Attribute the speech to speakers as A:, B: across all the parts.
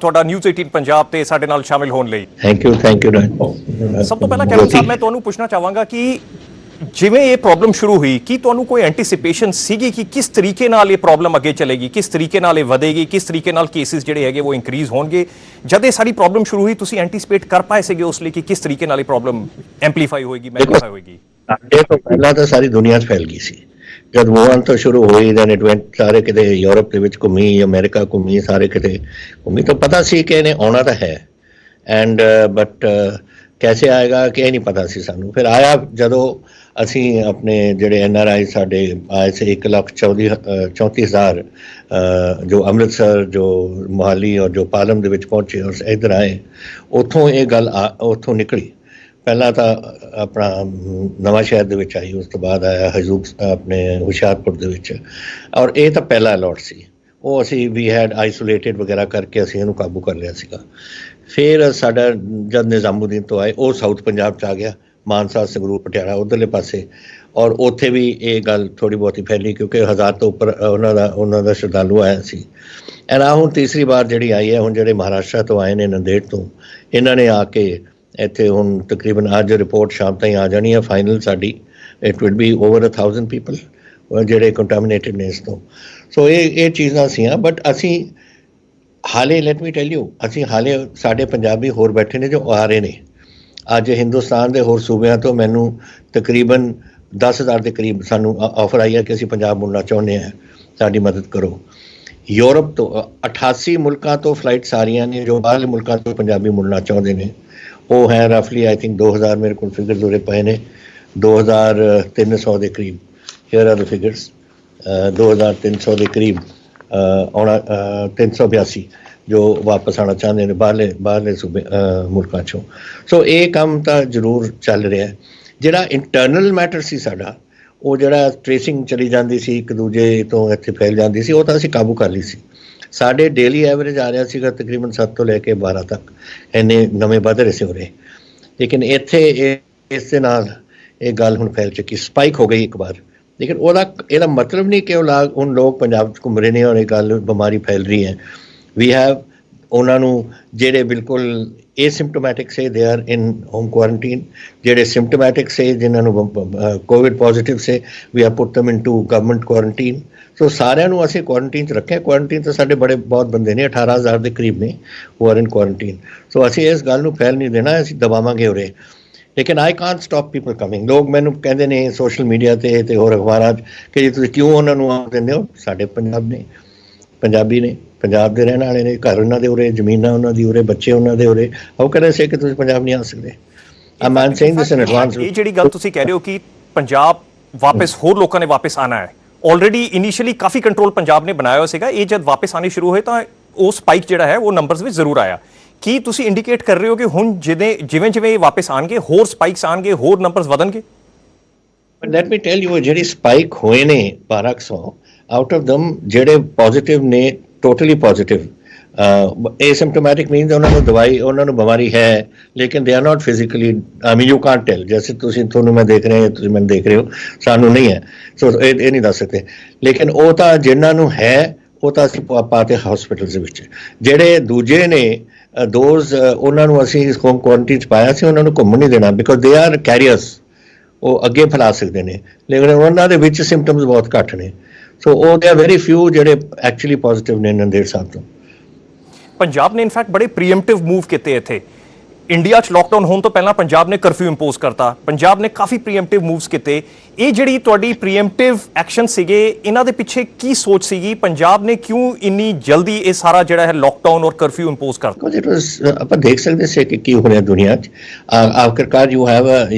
A: ਤੁਹਾਡਾ ਨਿਊਜ਼ 18 ਪੰਜਾਬ ਤੇ ਸਾਡੇ ਨਾਲ ਸ਼ਾਮਿਲ ਹੋਣ ਲਈ
B: ਥੈਂਕ ਯੂ
A: ਸਭ ਤੋਂ ਪਹਿਲਾਂ ਕੈਪਟਨ ਸਾਹਿਬ ਮੈਂ ਤੁਹਾਨੂੰ ਪੁੱਛਣਾ ਚਾਹਾਂਗਾ ਕਿ ਜਿਵੇਂ ਇਹ ਪ੍ਰੋਬਲਮ ਸ਼ੁਰੂ ਹੋਈ ਕੀ ਤੁਹਾਨੂੰ ਕੋਈ ਐਂਟੀਸਿਪੇਸ਼ਨ ਸੀਗੀ ਕਿ ਕਿਸ ਤਰੀਕੇ ਨਾਲ ਇਹ ਪ੍ਰੋਬਲਮ ਅੱਗੇ ਚੱਲੇਗੀ, ਕਿਸ ਤਰੀਕੇ ਨਾਲ ਇਹ ਵਧੇਗੀ, ਕਿਸ ਤਰੀਕੇ ਨਾਲ ਕੇਸਿਸ ਜਿਹੜੇ ਹੈਗੇ ਉਹ ਇਨਕਰੀਜ਼ ਹੋਣਗੇ? ਜਦ ਇਹ ਸਾਰੀ ਪ੍ਰੋਬਲਮ ਸ਼ੁਰੂ ਹੋਈ ਤੁਸੀਂ ਐਂਟੀਸਿਪੇਟ ਕਰ ਪਾਏ ਸੀਗੇ ਉਸ ਲਈ ਕਿ ਕਿਸ ਤਰੀਕੇ ਨਾਲ ਇਹ ਪ੍ਰੋਬਲਮ ਐਂਪਲੀਫਾਈ ਹੋਏਗੀ, ਮੈਗਨੀਫਾਈ ਹੋਏਗੀ?
B: ਇਹ ਤੋਂ ਪਹਿਲਾਂ ਤਾਂ ਸਾਰੀ ਦੁਨੀਆ 'ਚ ਫੈਲ ਗਈ ਸੀ। ਜਦ ਵੂਹਾਨ ਤੋਂ ਸ਼ੁਰੂ ਹੋਈ ਦੈਨ ਇਟ ਵੈਂਟ ਸਾਰੇ ਕਿਤੇ ਯੂਰਪ ਦੇ ਵਿੱਚ ਘੁੰਮੀ, ਅਮਰੀਕਾ ਘੁੰਮੀ, ਸਾਰੇ ਕਿਤੇ ਘੁੰਮੀ। ਤਾਂ ਪਤਾ ਸੀ ਕਿ ਇਹਨੇ ਆਉਣਾ ਤਾਂ ਹੈ ਐਂਡ ਬਟ ਕੈਸੇ ਆਏਗਾ ਕਿ ਇਹ ਨਹੀਂ ਪਤਾ ਸੀ ਸਾਨੂੰ। ਫਿਰ ਆਇਆ ਜਦੋਂ ਅਸੀਂ ਆਪਣੇ ਜਿਹੜੇ NRI ਸਾਡੇ ਆਏ ਸੀ 1,34,000 ਜੋ ਅੰਮ੍ਰਿਤਸਰ, ਜੋ ਮੋਹਾਲੀ ਔਰ ਜੋ ਪਾਲਮ ਦੇ ਵਿੱਚ ਪਹੁੰਚੇ ਔਰ ਇੱਧਰ ਆਏ, ਉੱਥੋਂ ਇਹ ਗੱਲ ਉੱਥੋਂ ਨਿਕਲੀ। ਪਹਿਲਾਂ ਤਾਂ ਆਪਣਾ ਨਵਾਂ ਸ਼ਹਿਰ ਦੇ ਵਿੱਚ ਆਈ, ਉਸ ਤੋਂ ਬਾਅਦ ਆਇਆ ਹਜੂਰ ਆਪਣੇ ਹੁਸ਼ਿਆਰਪੁਰ ਦੇ ਵਿੱਚ, ਔਰ ਇਹ ਤਾਂ ਪਹਿਲਾ ਅਲਾਟ ਸੀ। ਉਹ ਅਸੀਂ ਵੀ ਹੈਡ ਆਈਸੋਲੇਟਡ ਵਗੈਰਾ ਕਰਕੇ ਅਸੀਂ ਇਹਨੂੰ ਕਾਬੂ ਕਰ ਲਿਆ ਸੀਗਾ। ਫਿਰ ਸਾਡਾ ਜਦ ਨਿਜ਼ਾਮੂਦੀਨ ਤੋਂ ਆਏ ਉਹ ਸਾਊਥ ਪੰਜਾਬ 'ਚ ਆ ਗਿਆ, ਮਾਨਸਾ, ਸੰਗਰੂਰ, ਪਟਿਆਲਾ ਉੱਧਰਲੇ ਪਾਸੇ, ਔਰ ਉੱਥੇ ਵੀ ਇਹ ਗੱਲ ਥੋੜ੍ਹੀ ਬਹੁਤੀ ਫੈਲੀ ਕਿਉਂਕਿ 1000 ਤੋਂ ਉੱਪਰ ਉਹਨਾਂ ਦਾ ਸ਼ਰਧਾਲੂ ਆਇਆ ਸੀ। ਐਂਡ ਆ ਹੁਣ ਤੀਸਰੀ ਵਾਰ ਜਿਹੜੀ ਆਈ ਹੈ, ਹੁਣ ਜਿਹੜੇ ਮਹਾਰਾਸ਼ਟਰ ਤੋਂ ਆਏ ਨੇ, ਨੰਦੇੜ ਤੋਂ, ਇਹਨਾਂ ਨੇ ਆ ਕੇ ਇੱਥੇ ਹੁਣ ਤਕਰੀਬਨ ਅੱਜ ਰਿਪੋਰਟ ਸ਼ਾਮ ਤਾਈਂ ਆ ਜਾਣੀ ਹੈ ਫਾਈਨਲ ਸਾਡੀ। It will be over 1000 people ਜਿਹੜੇ ਕੰਟਾਮੀਨੇਟਡ ਨੇ ਇਸ ਤੋਂ। ਸੋ ਇਹ ਚੀਜ਼ਾਂ ਸੀਆਂ। ਬਟ ਅਸੀਂ ਹਾਲੇ ਲੈਟ ਮੀ ਟੈਲ ਯੂ, ਅਸੀਂ ਹਾਲੇ ਸਾਡੇ ਪੰਜਾਬੀ ਹੋਰ ਬੈਠੇ ਨੇ ਜੋ ਆ ਰਹੇ ਨੇ। ਅੱਜ ਹਿੰਦੁਸਤਾਨ ਦੇ ਹੋਰ ਸੂਬਿਆਂ ਤੋਂ ਮੈਨੂੰ ਤਕਰੀਬਨ 10,000 ਦੇ ਕਰੀਬ ਸਾਨੂੰ ਆਫਰ ਆਈ ਹੈ ਕਿ ਅਸੀਂ ਪੰਜਾਬ ਮੁੜਨਾ ਚਾਹੁੰਦੇ ਹਾਂ, ਸਾਡੀ ਮਦਦ ਕਰੋ। ਯੂਰਪ ਤੋਂ 88 ਮੁਲਕਾਂ ਤੋਂ ਫਲਾਈਟਸ ਆ ਰਹੀਆਂ ਨੇ ਜੋ ਬਾਹਰਲੇ ਮੁਲਕਾਂ ਤੋਂ ਪੰਜਾਬੀ ਮੁੜਨਾ ਚਾਹੁੰਦੇ ਨੇ। ਉਹ ਹੈ ਰਫਲੀ ਆਈ ਥਿੰਕ 2000, ਮੇਰੇ ਕੋਲ ਫਿਗਰਸ ਉਰੇ ਪਏ ਨੇ, 2300 ਦੇ ਕਰੀਬ। ਹੇਅਰ ਆਰ ਦ ਫਿਗਰਸ, 2300 ਦੇ ਕਰੀਬ ਆਉਣਾ, 382 ਜੋ ਵਾਪਸ ਆਉਣਾ ਚਾਹੁੰਦੇ ਨੇ ਬਾਹਰਲੇ ਸੂਬੇ ਮੁਲਕਾਂ 'ਚੋਂ। ਸੋ ਇਹ ਕੰਮ ਤਾਂ ਜ਼ਰੂਰ ਚੱਲ ਰਿਹਾ। ਜਿਹੜਾ ਇੰਟਰਨਲ ਮੈਟਰ ਸੀ ਸਾਡਾ, ਉਹ ਜਿਹੜਾ ਟ੍ਰੇਸਿੰਗ ਚਲੀ ਜਾਂਦੀ ਸੀ, ਇੱਕ ਦੂਜੇ ਤੋਂ ਇੱਥੇ ਫੈਲ ਜਾਂਦੀ ਸੀ, ਉਹ ਤਾਂ ਅਸੀਂ ਕਾਬੂ ਕਰ ਲਈ ਸੀ। ਸਾਡੇ ਡੇਲੀ ਐਵਰੇਜ ਆ ਰਿਹਾ ਸੀਗਾ ਤਕਰੀਬਨ 7 ਤੋਂ ਲੈ ਕੇ 12 ਤੱਕ, ਇੰਨੇ ਨਵੇਂ ਵੱਧ ਰਹੇ ਸੀ ਉਰੇ। ਲੇਕਿਨ ਇੱਥੇ ਇਸ ਦੇ ਨਾਲ ਇਹ ਗੱਲ ਹੁਣ ਫੈਲ ਚੁੱਕੀ, ਸਪਾਈਕ ਹੋ ਗਈ ਇੱਕ ਵਾਰ। ਲੇਕਿਨ ਇਹਦਾ ਮਤਲਬ ਨਹੀਂ ਕਿ ਹੁਣ ਲੋਕ ਪੰਜਾਬ 'ਚ ਘੁੰਮ ਰਹੇ ਨੇ ਔਰ ਇਹ ਗੱਲ ਬਿਮਾਰੀ ਫੈਲ ਰਹੀ ਹੈ। ਵੀ ਹੈਵ ਉਹਨਾਂ ਨੂੰ ਜਿਹੜੇ ਬਿਲਕੁਲ ਏਸਿਮਟੋਮੈਟਿਕ ਸੇ they are in home quarantine, ਜਿਹੜੇ ਸਿੰਪਟੋਮੈਟਿਕ ਸੇ ਜਿਨ੍ਹਾਂ ਨੂੰ ਕੋਵਿਡ ਪੋਜ਼ਿਟਿਵ ਸੇ we have put them into government quarantine. ਸੋ ਸਾਰਿਆਂ ਨੂੰ ਅਸੀਂ ਕੁਆਰੰਟੀਨ 'ਚ ਰੱਖਿਆ। ਕੁਆਰੰਟੀਨ ਤਾਂ ਸਾਡੇ ਬਹੁਤ ਬੰਦੇ ਨੇ, 18,000 ਦੇ ਕਰੀਬ ਨੇ ਹੂ ਆਰ ਇਨ ਕੁਆਰੰਟੀਨ। ਸੋ ਅਸੀਂ ਇਸ ਗੱਲ ਨੂੰ ਫੈਲ ਨਹੀਂ ਦੇਣਾ, ਅਸੀਂ ਦਬਾਵਾਂਗੇ ਉਰੇ। ਲੇਕਿਨ I can't stop people coming. ਲੋਕ ਮੈਨੂੰ ਕਹਿੰਦੇ ਨੇ ਸੋਸ਼ਲ ਮੀਡੀਆ 'ਤੇ ਅਤੇ ਹੋਰ ਅਖਬਾਰਾਂ 'ਚ ਕਿ ਜੀ ਤੁਸੀਂ ਕਿਉਂ ਉਹਨਾਂ ਨੂੰ ਆਉਣ ਦਿੰਦੇ ਹੋ? ਸਾਡੇ ਪੰਜਾਬ ਨੇ, ਪੰਜਾਬੀ ਨੇ, ਪੰਜਾਬ ਦੇ ਰਹਿਣ ਵਾਲੇ ਨੇ, ਘਰ ਉਹਨਾਂ ਦੇ ਉਰੇ, ਜ਼ਮੀਨਾਂ ਉਹਨਾਂ ਦੀ ਉਰੇ, ਬੱਚੇ ਉਹਨਾਂ ਦੇ ਉਰੇ। ਹਾਊ ਕੈਨ ਆਈ ਸੇ ਕਿ ਤੁਸੀਂ ਪੰਜਾਬ ਨਹੀਂ ਆ ਸਕਦੇ? I am saying this in advance. ਇਹ
A: ਜਿਹੜੀ ਗੱਲ ਤੁਸੀਂ ਕਹਿ ਰਹੇ ਹੋ ਕਿ ਪੰਜਾਬ ਵਾਪਸ ਹੋਰ ਲੋਕਾਂ ਨੇ ਵਾਪਸ ਆਉਣਾ ਹੈ, ਆਲਰੇਡੀ ਇਨੀਸ਼ੀਅਲੀ ਕਾਫੀ ਕੰਟਰੋਲ ਪੰਜਾਬ ਨੇ ਬਣਾਇਆ ਹੋਇਆ ਸੀਗਾ। ਇਹ ਜਦ ਵਾਪਸ ਆਉਣੇ ਸ਼ੁਰੂ ਹੋਏ ਤਾਂ ਉਹ ਸਪਾਈਕ ਜਿਹੜਾ ਹੈ ਉਹ ਨੰਬਰਸ ਵਿੱਚ ਜ਼ਰੂਰ ਆਇਆ। ਕੀ ਤੁਸੀਂ ਇੰਡੀਕੇਟ ਕਰ ਰਹੇ ਹੋ ਕਿ ਹੁਣ ਜਿਵੇਂ ਇਹ ਵਾਪਸ ਆਉਣਗੇ ਹੋਰ ਸਪਾਈਕਸ ਆਉਣਗੇ, ਹੋਰ ਨੰਬਰਸ ਵਧਣਗੇ?
B: ਲੈਟ ਮੀ ਟੈਲ ਯੂ, ਜਿਹੜੀ ਸਪਾਈਕ ਹੋਏ ਨੇ 1200, ਆਊਟ ਆਫ ਦਮ ਜਿਹੜੇ ਪੋਜ਼ਿਟਿਵ ਨੇ, ਟੋਟਲੀ ਪੋਜ਼ਿਟਿਵ, ਏਸਿਮਟੋਮੈਟਿਕ ਮੀਨਸ ਉਹਨਾਂ ਨੂੰ ਦਵਾਈ, ਉਹਨਾਂ ਨੂੰ ਬਿਮਾਰੀ ਹੈ ਲੇਕਿਨ they are not physically, I mean you can't tell. ਜੈਸੇ ਤੁਹਾਨੂੰ ਮੈਂ ਦੇਖ ਰਿਹਾ, ਤੁਸੀਂ ਮੈਨੂੰ ਦੇਖ ਰਹੇ ਹੋ, ਸਾਨੂੰ ਨਹੀਂ ਹੈ। ਸੋ ਇਹ ਨਹੀਂ ਦੱਸ ਸਕਦੇ। ਲੇਕਿਨ ਉਹ ਤਾਂ ਜਿਨ੍ਹਾਂ ਨੂੰ ਹੈ ਉਹ ਤਾਂ ਅਸੀਂ ਪਾਤੇ ਹਸਪੀਟਲਸ ਦੇ ਵਿੱਚ। ਜਿਹੜੇ ਦੂਜੇ ਨੇ ਦੋਜ਼, ਉਹਨਾਂ ਨੂੰ ਅਸੀਂ ਹੋਮ ਕੁਆਰੰਟੀਨ 'ਚ ਪਾਇਆ ਸੀ। ਉਹਨਾਂ ਨੂੰ ਘੁੰਮਣ ਨਹੀਂ ਦੇਣਾ ਬਿਕੋਜ਼ ਦੇ ਆਰ ਕੈਰੀਅਰਸ, ਉਹ ਅੱਗੇ ਫੈਲਾ ਸਕਦੇ ਨੇ। ਲੇਕਿਨ ਉਹਨਾਂ ਦੇ ਵਿੱਚ ਸਿੰਪਟਮਸ ਬਹੁਤ ਘੱਟ ਨੇ। ਸੋ ਉਹ ਦੇ ਆਰ ਵੈਰੀ ਫਿਊ ਜਿਹੜੇ ਐਕਚੁਅਲੀ ਪੋਜ਼ਿਟਿਵ ਨੇ ਨੰਦੇੜ ਸਾਹਿਬ ਤੋਂ।
A: ਪੰਜਾਬ ਨੇ ਇਨਫੈਕਟ ਬੜੇ ਪ੍ਰੀਐਮਪਟਿਵ ਮੂਵ ਕੀਤੇ ਇੱਥੇ। ਇੰਡੀਆ 'ਚ ਲਾਕਡਾਊਨ ਹੋਣ ਤੋਂ ਪਹਿਲਾਂ ਪੰਜਾਬ ਨੇ ਕਰਫਿਊ ਇੰਪੋਜ਼ ਕਰਤਾ। ਪੰਜਾਬ ਨੇ ਕਾਫੀ ਪ੍ਰੀਐਮਪਟਿਵ ਮੂਵਸ ਕੀਤੇ। ਇਹ ਜਿਹੜੀ ਤੁਹਾਡੀ ਪ੍ਰੀਐਮਪਟਿਵ ਐਕਸ਼ਨ ਸੀਗੇ, ਇਹਨਾਂ ਦੇ ਪਿੱਛੇ ਕੀ ਸੋਚ ਸੀਗੀ? ਪੰਜਾਬ ਨੇ ਕਿਉਂ ਇੰਨੀ ਜਲਦੀ ਇਹ ਸਾਰਾ ਜਿਹੜਾ ਹੈ ਲਾਕਡਾਊਨ ਔਰ ਕਰਫਿਊ ਇੰਪੋਜ਼ ਕਰਤਾ?
B: ਆਪਾਂ ਦੇਖ ਸਕਦੇ ਸੀ ਕਿ ਕੀ ਹੋ ਰਿਹਾ ਦੁਨੀਆ 'ਚ। ਆਖਰਕਾਰ ਯੂ ਹੈਵ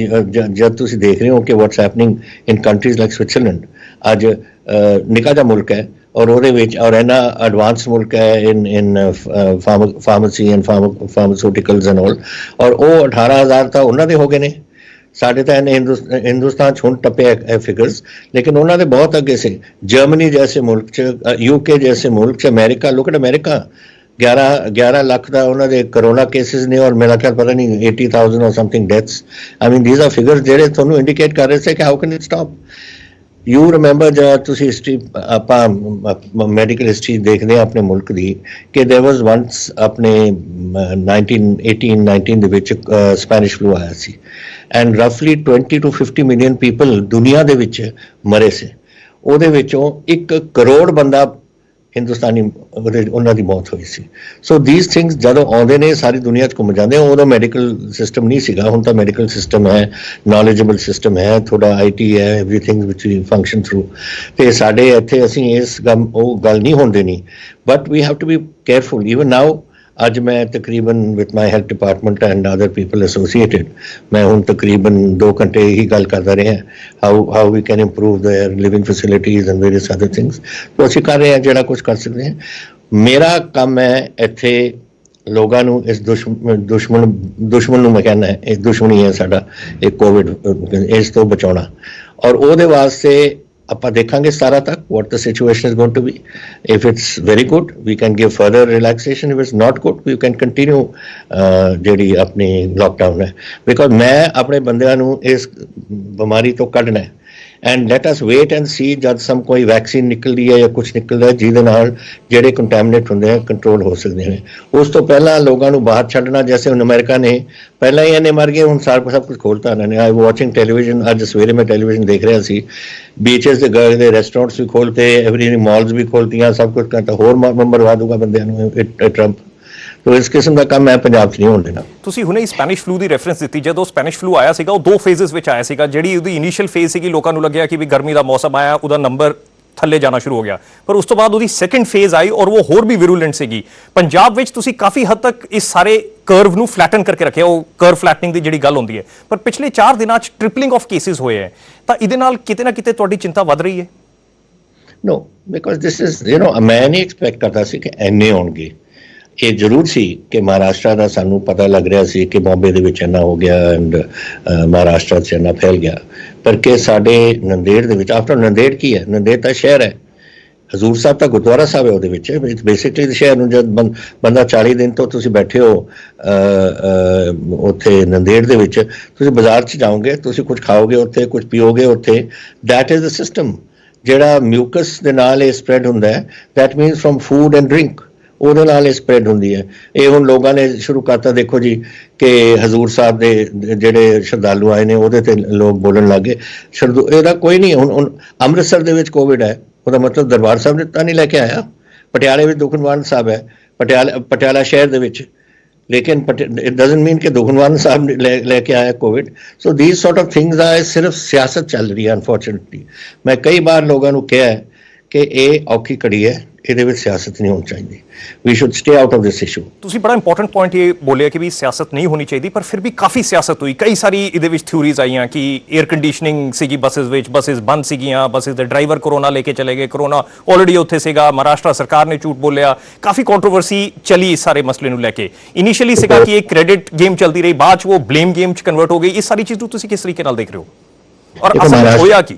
B: ਜਦ ਤੁਸੀਂ ਦੇਖ ਰਹੇ ਹੋ ਕਿ what's happening in countries like Switzerland. ਅੱਜ ਨਿੱਕਾ ਜਿਹਾ ਮੁਲਕ ਹੈ ਔਰ ਉਹਦੇ ਵਿੱਚ ਔਰ ਇੰਨਾ ਐਡਵਾਂਸ ਮੁਲਕ ਹੈ in pharmacy and ਫਾਰਮਾਸਿਊਟੀਕਲਸ and all, ਔਰ ਉਹ 18,000 ਤਾਂ ਉਹਨਾਂ ਦੇ ਹੋ ਗਏ ਨੇ। ਸਾਡੇ ਤਾਂ ਇਹਨੇ ਹਿੰਦੁਸਤਾਨ 'ਚ ਹੁਣ ਟੱਪੇ ਫਿਗਰਸ, ਲੇਕਿਨ ਉਹਨਾਂ ਦੇ ਬਹੁਤ ਅੱਗੇ ਸੇ। ਜਰਮਨੀ ਜੈਸੇ ਮੁਲਕ 'ਚ, UK ਜੈਸੇ ਮੁਲਕ 'ਚ, America, look at America, 11 lakh ਦਾ ਉਹਨਾਂ ਦੇ ਕਰੋਨਾ ਕੇਸਿਸ ਨੇ ਔਰ ਮੇਰਾ ਖਿਆਲ ਪਤਾ ਨਹੀਂ 80,000 ਔਰ something deaths. I mean these are figures ਜਿਹੜੇ ਤੁਹਾਨੂੰ ਇੰਡੀਕੇਟ ਕਰ ਰਹੇ ਸੀ ਕਿ how can it stop. You remember ਜਦ ਤੁਸੀਂ ਹਿਸਟਰੀ ਆਪਾਂ ਮੈਡੀਕਲ ਹਿਸਟਰੀ ਦੇਖਦੇ ਹਾਂ ਆਪਣੇ ਮੁਲਕ ਦੀ ਕਿ ਦੇयर ਵਾਸ ਵਨਸ ਆਪਣੇ 1918-19 ਦੇ ਵਿੱਚ ਸਪੈਨਿਸ਼ ਫਲੂ ਆਇਆ ਸੀ ਐਂਡ ਰਫਲੀ 20 to 50 ਮਿਲੀਅਨ ਪੀਪਲ ਦੁਨੀਆ ਦੇ ਵਿੱਚ ਮਰੇ ਸੀ। ਉਹਦੇ ਵਿੱਚੋਂ 1 ਕਰੋੜ ਬੰਦਾ ਹਿੰਦੁਸਤਾਨੀ ਉਹਨਾਂ ਦੀ ਮੌਤ ਹੋਈ ਸੀ। ਸੋ ਥੀਸ ਥਿੰਗਸ ਜਦੋਂ ਆਉਂਦੇ ਨੇ ਸਾਰੀ ਦੁਨੀਆ 'ਚ ਘੁੰਮ ਜਾਂਦੇ, ਉਦੋਂ ਮੈਡੀਕਲ ਸਿਸਟਮ ਨਹੀਂ ਸੀਗਾ, ਹੁਣ ਤਾਂ ਮੈਡੀਕਲ ਸਿਸਟਮ ਹੈ, ਨੌਲੇਜੇਬਲ ਸਿਸਟਮ ਹੈ, ਥੋੜਾ IT ਹੈ, ਐਵਰੀਥਿੰਗ ਵਿਚ ਵੀ ਫੰਕਸ਼ਨ ਥਰੂ। ਤੇ ਸਾਡੇ ਇੱਥੇ ਅਸੀਂ ਇਸ ਉਹ ਗੱਲ ਨਹੀਂ ਹੋਣ ਦੇਣੀ, but we have to be careful even now. ਅੱਜ ਮੈਂ ਤਕਰੀਬਨ with my health department and other people associated ਮੈਂ ਹੁਣ ਤਕਰੀਬਨ 2 ਘੰਟੇ ਇਹੀ ਗੱਲ ਕਰਦਾ ਰਿਹਾ how we can improve their living facilities and various other things. तो ਅਸੀਂ ਕਰ ਰਹੇ ਹਾਂ ਜਿਹੜਾ ਕੁਝ ਕਰ ਸਕਦੇ ਹਾਂ। ਮੇਰਾ ਕੰਮ ਹੈ ਇੱਥੇ ਲੋਕਾਂ ਨੂੰ ਇਸ ਦੁਸ਼ਮਣ ਨੂੰ ਮੈਂ ਕਹਿੰਦਾ ਇਹ ਦੁਸ਼ਮਣੀ ਹੈ ਸਾਡਾ, ਇਹ ਕੋਵਿਡ ਇਸ ਤੋਂ ਬਚਾਉਣਾ। ਔਰ ਉਹਦੇ ਵਾਸਤੇ ਆਪਾਂ ਦੇਖਾਂਗੇ 17 ਤੱਕ what the situation is going to be. If it's very good we can give further relaxation, if it's not good we can continue ਜਿਹੜੀ ਆਪਣੀ ਲੋਕਡਾਊਨ ਹੈ, ਬਿਕੋਜ਼ ਮੈਂ ਆਪਣੇ ਬੰਦਿਆਂ ਨੂੰ ਇਸ ਬਿਮਾਰੀ ਤੋਂ ਕੱਢਣਾ ਹੈ। And let us wait and see ਜਦ ਕੋਈ ਵੈਕਸੀਨ ਨਿਕਲਦੀ ਹੈ ਜਾਂ ਕੁਝ ਨਿਕਲਦਾ ਜਿਹਦੇ ਨਾਲ ਜਿਹੜੇ ਕੰਟੈਮਿਨੇਟ ਹੁੰਦੇ ਆ ਕੰਟਰੋਲ ਹੋ ਸਕਦੇ ਨੇ। ਉਸ ਤੋਂ ਪਹਿਲਾਂ ਲੋਕਾਂ ਨੂੰ ਬਾਹਰ ਛੱਡਣਾ, ਜੈਸੇ ਹੁਣ ਅਮਰੀਕਾ ਨੇ ਪਹਿਲਾਂ ਹੀ ਇਹਨੇ ਮਰ ਗਏ, ਹੁਣ ਸਭ ਕੁਝ ਖੋਲ੍ਹਤਾ ਇਹਨਾਂ ਨੇ। ਆਈ ਵਾਚਿੰਗ ਟੈਲੀਵਿਜ਼ਨ, ਅੱਜ ਸਵੇਰੇ ਮੈਂ ਟੈਲੀਵਿਜ਼ਨ ਦੇਖ ਰਿਹਾ ਸੀ, ਬੀਚਸ ਦੇ ਗਏ ਦੇ ਰੈਸਟੋਰੈਂਟਸ ਵੀ ਖੋਲ੍ਹਤੇ, ਐਵਰੀ ਮਾਲਸ ਵੀ ਖੋਲ੍ਹਤੀਆਂ, ਸਭ ਕੁਝ ਕਰਤਾ। ਹੋਰ ਨੰਬਰ ਵਧਾ ਦੂਗਾ ਬੰਦਿਆਂ ਨੂੰ ਟਰੰਪ। ਤੋ ਇਸ ਕਿਸਮ ਦਾ ਕੰਮ ਮੈਂ ਪੰਜਾਬ 'ਚ ਨਹੀਂ ਹੋਣ ਦੇਣਾ।
A: ਤੁਸੀਂ ਹੁਣੇ ਸਪੈਨਿਸ਼ ਫਲੂ ਦੀ ਰੈਫਰੈਂਸ ਦਿੱਤੀ, ਜਦੋਂ ਸਪੈਨਿਸ਼ ਫਲੂ ਆਇਆ ਸੀਗਾ ਉਹ 2 ਫੇਜ਼ਸ ਵਿੱਚ ਆਇਆ ਸੀਗਾ। ਜਿਹੜੀ ਉਹਦੀ ਇਨੀਸ਼ੀਅਲ ਫੇਜ਼ ਸੀਗੀ ਲੋਕਾਂ ਨੂੰ ਲੱਗਿਆ ਕਿ ਵੀ ਗਰਮੀ ਦਾ ਮੌਸਮ ਆਇਆ, ਉਹਦਾ ਨੰਬਰ ਥੱਲੇ ਜਾਣਾ ਸ਼ੁਰੂ ਹੋ ਗਿਆ, ਪਰ ਉਸ ਤੋਂ ਬਾਅਦ ਉਹਦੀ ਸੈਕੰਡ ਫੇਜ਼ ਆਈ ਔਰ ਉਹ ਹੋਰ ਵੀ ਵਿਰੂਲੈਂਟ ਸੀਗੀ। ਪੰਜਾਬ ਵਿੱਚ ਤੁਸੀਂ ਕਾਫੀ ਹੱਦ ਤੱਕ ਇਸ ਸਾਰੇ ਕਰਵ ਨੂੰ ਫਲੈਟਨ ਕਰਕੇ ਰੱਖਿਆ, ਉਹ ਕਰਵ ਫਲੈਟਨਿੰਗ ਦੀ ਜਿਹੜੀ ਗੱਲ ਹੁੰਦੀ ਹੈ, ਪਰ ਪਿਛਲੇ 4 ਦਿਨਾਂ 'ਚ ਟ੍ਰਿਪਲਿੰਗ ਆਫ ਕੇਸਿਸ ਹੋਏ ਹੈ, ਤਾਂ ਇਹਦੇ ਨਾਲ ਕਿਤੇ ਨਾ ਕਿਤੇ ਤੁਹਾਡੀ ਚਿੰਤਾ ਵੱਧ ਰਹੀ ਹੈ?
B: ਨੋ, ਬਿਕੋਜ਼ ਦਿਸ ਇਜ਼ ਮੈਂ ਨਹੀਂ ਐਕਸਪੈਕਟ ਕਰਦਾ ਸੀ ਕਿ ਇੰਨੇ ਹੋਣਗੇ। ਇਹ ਜ਼ਰੂਰ ਸੀ ਕਿ ਮਹਾਰਾਸ਼ਟਰ ਦਾ ਸਾਨੂੰ ਪਤਾ ਲੱਗ ਰਿਹਾ ਸੀ ਕਿ ਬੰਬੇ ਦੇ ਵਿੱਚ ਇੰਨਾ ਹੋ ਗਿਆ ਐਂਡ ਮਹਾਰਾਸ਼ਟਰ 'ਚ ਇੰਨਾ ਫੈਲ ਗਿਆ, ਪਰ ਕਿ ਸਾਡੇ ਨੰਦੇੜ ਦੇ ਵਿੱਚ, ਆਫਟਰ ਨੰਦੇੜ ਕੀ ਹੈ, ਨੰਦੇੜ ਤਾਂ ਸ਼ਹਿਰ ਹੈ, ਹਜ਼ੂਰ ਸਾਹਿਬ ਤਾਂ ਗੁਰਦੁਆਰਾ ਸਾਹਿਬ ਹੈ ਉਹਦੇ ਵਿੱਚ। ਬੇਸਿਕਲੀ ਸ਼ਹਿਰ ਨੂੰ ਜਦ ਬੰਦਾ 40 ਦਿਨ ਤੋਂ ਤੁਸੀਂ ਬੈਠੇ ਹੋ ਉੱਥੇ ਨੰਦੇੜ ਦੇ ਵਿੱਚ, ਤੁਸੀਂ ਬਾਜ਼ਾਰ 'ਚ ਜਾਓਗੇ, ਤੁਸੀਂ ਕੁਝ ਖਾਓਗੇ ਉੱਥੇ, ਕੁਝ ਪੀਓਗੇ ਉੱਥੇ, ਦੈਟ ਇਜ਼ ਦ ਸਿਸਟਮ। ਜਿਹੜਾ ਮਿਊਕਸ ਦੇ ਨਾਲ ਇਹ ਸਪਰੈਡ ਹੁੰਦਾ ਹੈ, that means from food and drink, ਉਹਦੇ ਨਾਲ ਇਹ ਸਪਰੈਡ ਹੁੰਦੀ ਹੈ। ਇਹ ਹੁਣ ਲੋਕਾਂ ਨੇ ਸ਼ੁਰੂ ਕਰਤਾ, ਦੇਖੋ ਜੀ, ਕਿ ਹਜ਼ੂਰ ਸਾਹਿਬ ਦੇ ਜਿਹੜੇ ਸ਼ਰਧਾਲੂ ਆਏ ਨੇ ਉਹਦੇ ਤੇ ਲੋਕ ਬੋਲਣ ਲੱਗ ਗਏ। ਇਹਦਾ ਕੋਈ ਨਹੀਂ। ਹੁਣ ਅੰਮ੍ਰਿਤਸਰ ਦੇ ਵਿੱਚ ਕੋਵਿਡ ਹੈ, ਉਹਦਾ ਮਤਲਬ ਦਰਬਾਰ ਸਾਹਿਬ ਨੇ ਤਾਂ ਨਹੀਂ ਲੈ ਕੇ ਆਇਆ। ਪਟਿਆਲੇ ਵਿੱਚ ਦੁਖਨਿਵਾਰਨ ਸਾਹਿਬ ਹੈ, ਪਟਿਆਲਾ ਸ਼ਹਿਰ ਦੇ ਵਿੱਚ, ਲੇਕਿਨ ਇਟ ਡਜ਼ਨਟ ਮੀਨ ਕਿ ਦੁਖਨਿਵਾਰਨ ਸਾਹਿਬ ਲੈ ਕੇ ਆਇਆ Covid. So these sort of things ਆ, ਸਿਰਫ ਸਿਆਸਤ ਚੱਲ ਰਹੀ ਹੈ ਅਨਫੋਰਚੂਨੇਟਲੀ। ਮੈਂ ਕਈ ਵਾਰ ਲੋਕਾਂ ਨੂੰ ਕਿਹਾ ਕਿ ਇਹ ਔਖੀ ਘੜੀ ਹੈ, ਇਹਦੇ ਵਿੱਚ ਸਿਆਸਤ ਨਹੀਂ ਹੋਣੀ ਚਾਹੀਦੀ। We should stay out of this issue. ਤੁਸੀਂ
A: ਬੜਾ ਇੰਪੋਰਟੈਂਟ ਪੁਆਇੰਟ ਇਹ ਬੋਲਿਆ ਕਿ ਵੀ ਸਿਆਸਤ ਨਹੀਂ ਹੋਣੀ ਚਾਹੀਦੀ, ਪਰ ਫਿਰ ਵੀ ਕਾਫੀ ਸਿਆਸਤ ਹੋਈ। ਕਈ ਸਾਰੀ ਇਹਦੇ ਵਿੱਚ ਥਿਊਰੀਜ਼ ਆਈਆਂ ਕਿ 에ਅਰ ਕੰਡੀਸ਼ਨਿੰਗ ਸੀਗੀ ਬੱਸਿਸ ਵਿੱਚ, ਬੱਸਿਸ ਬੰਦ ਸੀਗੀਆਂ, ਬੱਸਿਸ ਦੇ ਡਰਾਈਵਰ ਕੋਰੋਨਾ ਲੈ ਕੇ ਚਲੇ ਗਏ, ਕੋਰੋਨਾ ਆਲਰੇਡੀ ਉੱਥੇ ਸੀਗਾ, ਮਹਾਰਾਸ਼ਟਰ ਸਰਕਾਰ ਨੇ ਝੂਠ ਬੋਲਿਆ, ਕਾਫੀ ਕੰਟਰੋਵਰਸੀ ਚਲੀ ਇਸ ਸਾਰੇ ਮਸਲੇ ਨੂੰ ਲੈ ਕੇ। ਇਨੀਸ਼ੀਅਲੀ ਸੀਗਾ ਕਿ ਇਹ ਕ੍ਰੈਡਿਟ ਗੇਮ ਚੱਲਦੀ ਰਹੀ, ਬਾਅਦ 'ਚ ਉਹ ਬਲੇਮ ਗੇਮ 'ਚ ਕਨਵਰਟ ਹੋ ਗਈ। ਇਸ ਸਾਰੀ ਚੀਜ਼ ਨੂੰ ਤੁਸੀਂ ਕਿਸ ਤਰੀਕੇ ਨਾਲ ਦੇਖ ਰਹੇ ਹੋ ਔਰ ਅਸਲ ਹੋਇਆ ਕੀ?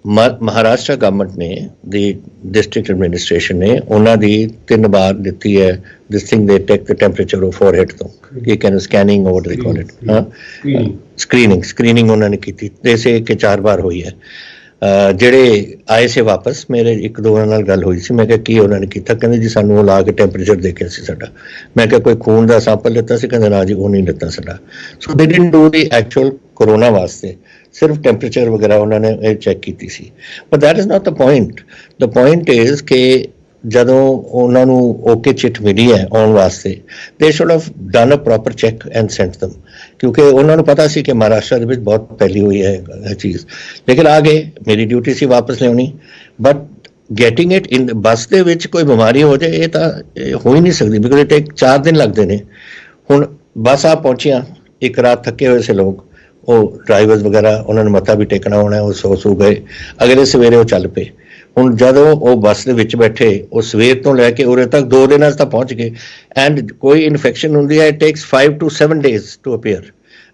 B: ਮਹਾਰਾਸ਼ਟਰ ਗਵਰਨਮੈਂਟ ਨੇ, ਦੀ ਡਿਸਟ੍ਰਿਕਟ ਐਡਮਿਨਿਸਟ੍ਰੇਸ਼ਨ ਨੇ, ਉਹਨਾਂ ਦੀ 3 ਵਾਰ ਦਿੱਤੀ ਹੈ ਦਿਸ ਥਿੰਗ, ਦੇ ਟੇਕ ਦ ਟੈਂਪਰੇਚਰ ਆਫ ਫੋਰਹੈਡ ਤੋਂ, ਇਹ ਕਹਿੰਦੇ ਸਕੈਨਿੰਗ ਵਾਟ ਦੇ ਕਾਲ ਇਟ, ਸਕਰੀਨਿੰਗ ਉਹਨਾਂ ਨੇ ਕੀਤੀ। ਇਸੇ ਕਿ 4 ਵਾਰ ਹੋਈ ਹੈ। ਜਿਹੜੇ ਆਏ ਸੀ ਵਾਪਸ, ਮੇਰੇ 1-2 ਨਾਲ ਗੱਲ ਹੋਈ ਸੀ, ਮੈਂ ਕਿਹਾ ਕੀ ਉਹਨਾਂ ਨੇ ਕੀਤਾ? ਕਹਿੰਦੇ ਜੀ ਸਾਨੂੰ ਉਹ ਲਾ ਕੇ ਟੈਂਪਰੇਚਰ ਦੇਖਿਆ ਸੀ ਸਾਡਾ। ਮੈਂ ਕਿਹਾ ਕੋਈ ਖੂਨ ਦਾ ਸੈਂਪਲ ਲਿੱਤਾ ਸੀ? ਕਹਿੰਦੇ ਨਾ ਜੀ ਉਹ ਨਹੀਂ ਲਿੱਤਾ ਸਾਡਾ। So they didn't do the actual corona ਵਾਸਤੇ, ਸਿਰਫ ਟੈਂਪਰੇਚਰ ਵਗੈਰਾ ਉਹਨਾਂ ਨੇ ਇਹ ਚੈੱਕ ਕੀਤੀ ਸੀ। But that is not the point. The point is ਕਿ ਜਦੋਂ ਉਹਨਾਂ ਨੂੰ ਓਕੇ ਚਿੱਟ ਮਿਲੀ ਹੈ ਆਉਣ ਵਾਸਤੇ, they should have done a proper check and sent them, ਕਿਉਂਕਿ ਉਹਨਾਂ ਨੂੰ ਪਤਾ ਸੀ ਕਿ ਮਹਾਰਾਸ਼ਟਰ ਦੇ ਵਿੱਚ ਬਹੁਤ ਫੈਲੀ ਹੋਈ ਹੈ ਇਹ ਚੀਜ਼। ਲੇਕਿਨ ਆ ਗਏ, ਮੇਰੀ ਡਿਊਟੀ ਸੀ ਵਾਪਸ ਲਿਆਉਣੀ, ਬਟ ਗੈਟਿੰਗ ਇਟ ਇਨ ਬੱਸ ਦੇ ਵਿੱਚ ਕੋਈ ਬਿਮਾਰੀ ਹੋ ਜਾਏ ਇਹ ਤਾਂ ਹੋ ਹੀ ਨਹੀਂ ਸਕਦੀ, ਬਿਕੋਜ਼ ਇਟ ਟੇਕ 4 ਦਿਨ ਲੱਗਦੇ ਨੇ। ਹੁਣ ਬੱਸ ਆ ਪਹੁੰਚੀਆਂ, ਇੱਕ ਰਾਤ ਥੱਕੇ ਹੋਏ ਸੀ ਲੋਕ, ਉਹ ਡਰਾਈਵਰਸ ਵਗੈਰਾ, ਉਹਨਾਂ ਨੂੰ ਮੱਥਾ ਵੀ ਟੇਕਣਾ ਹੋਣਾ, ਉਹ ਸੋ ਗਏ। ਅਗਲੇ ਸਵੇਰੇ ਉਹ ਚੱਲ ਪਏ। ਹੁਣ ਜਦੋਂ ਉਹ ਬੱਸ ਦੇ ਵਿੱਚ ਬੈਠੇ, ਉਹ ਸਵੇਰ ਤੋਂ ਲੈ ਕੇ ਉਰੇ ਤੱਕ 2 ਦਿਨਾਂ 'ਚ ਤਾਂ ਪਹੁੰਚ ਗਏ। ਐਂਡ ਕੋਈ ਇਨਫੈਕਸ਼ਨ ਹੁੰਦੀ ਹੈ, it takes 5 to 7 days to appear.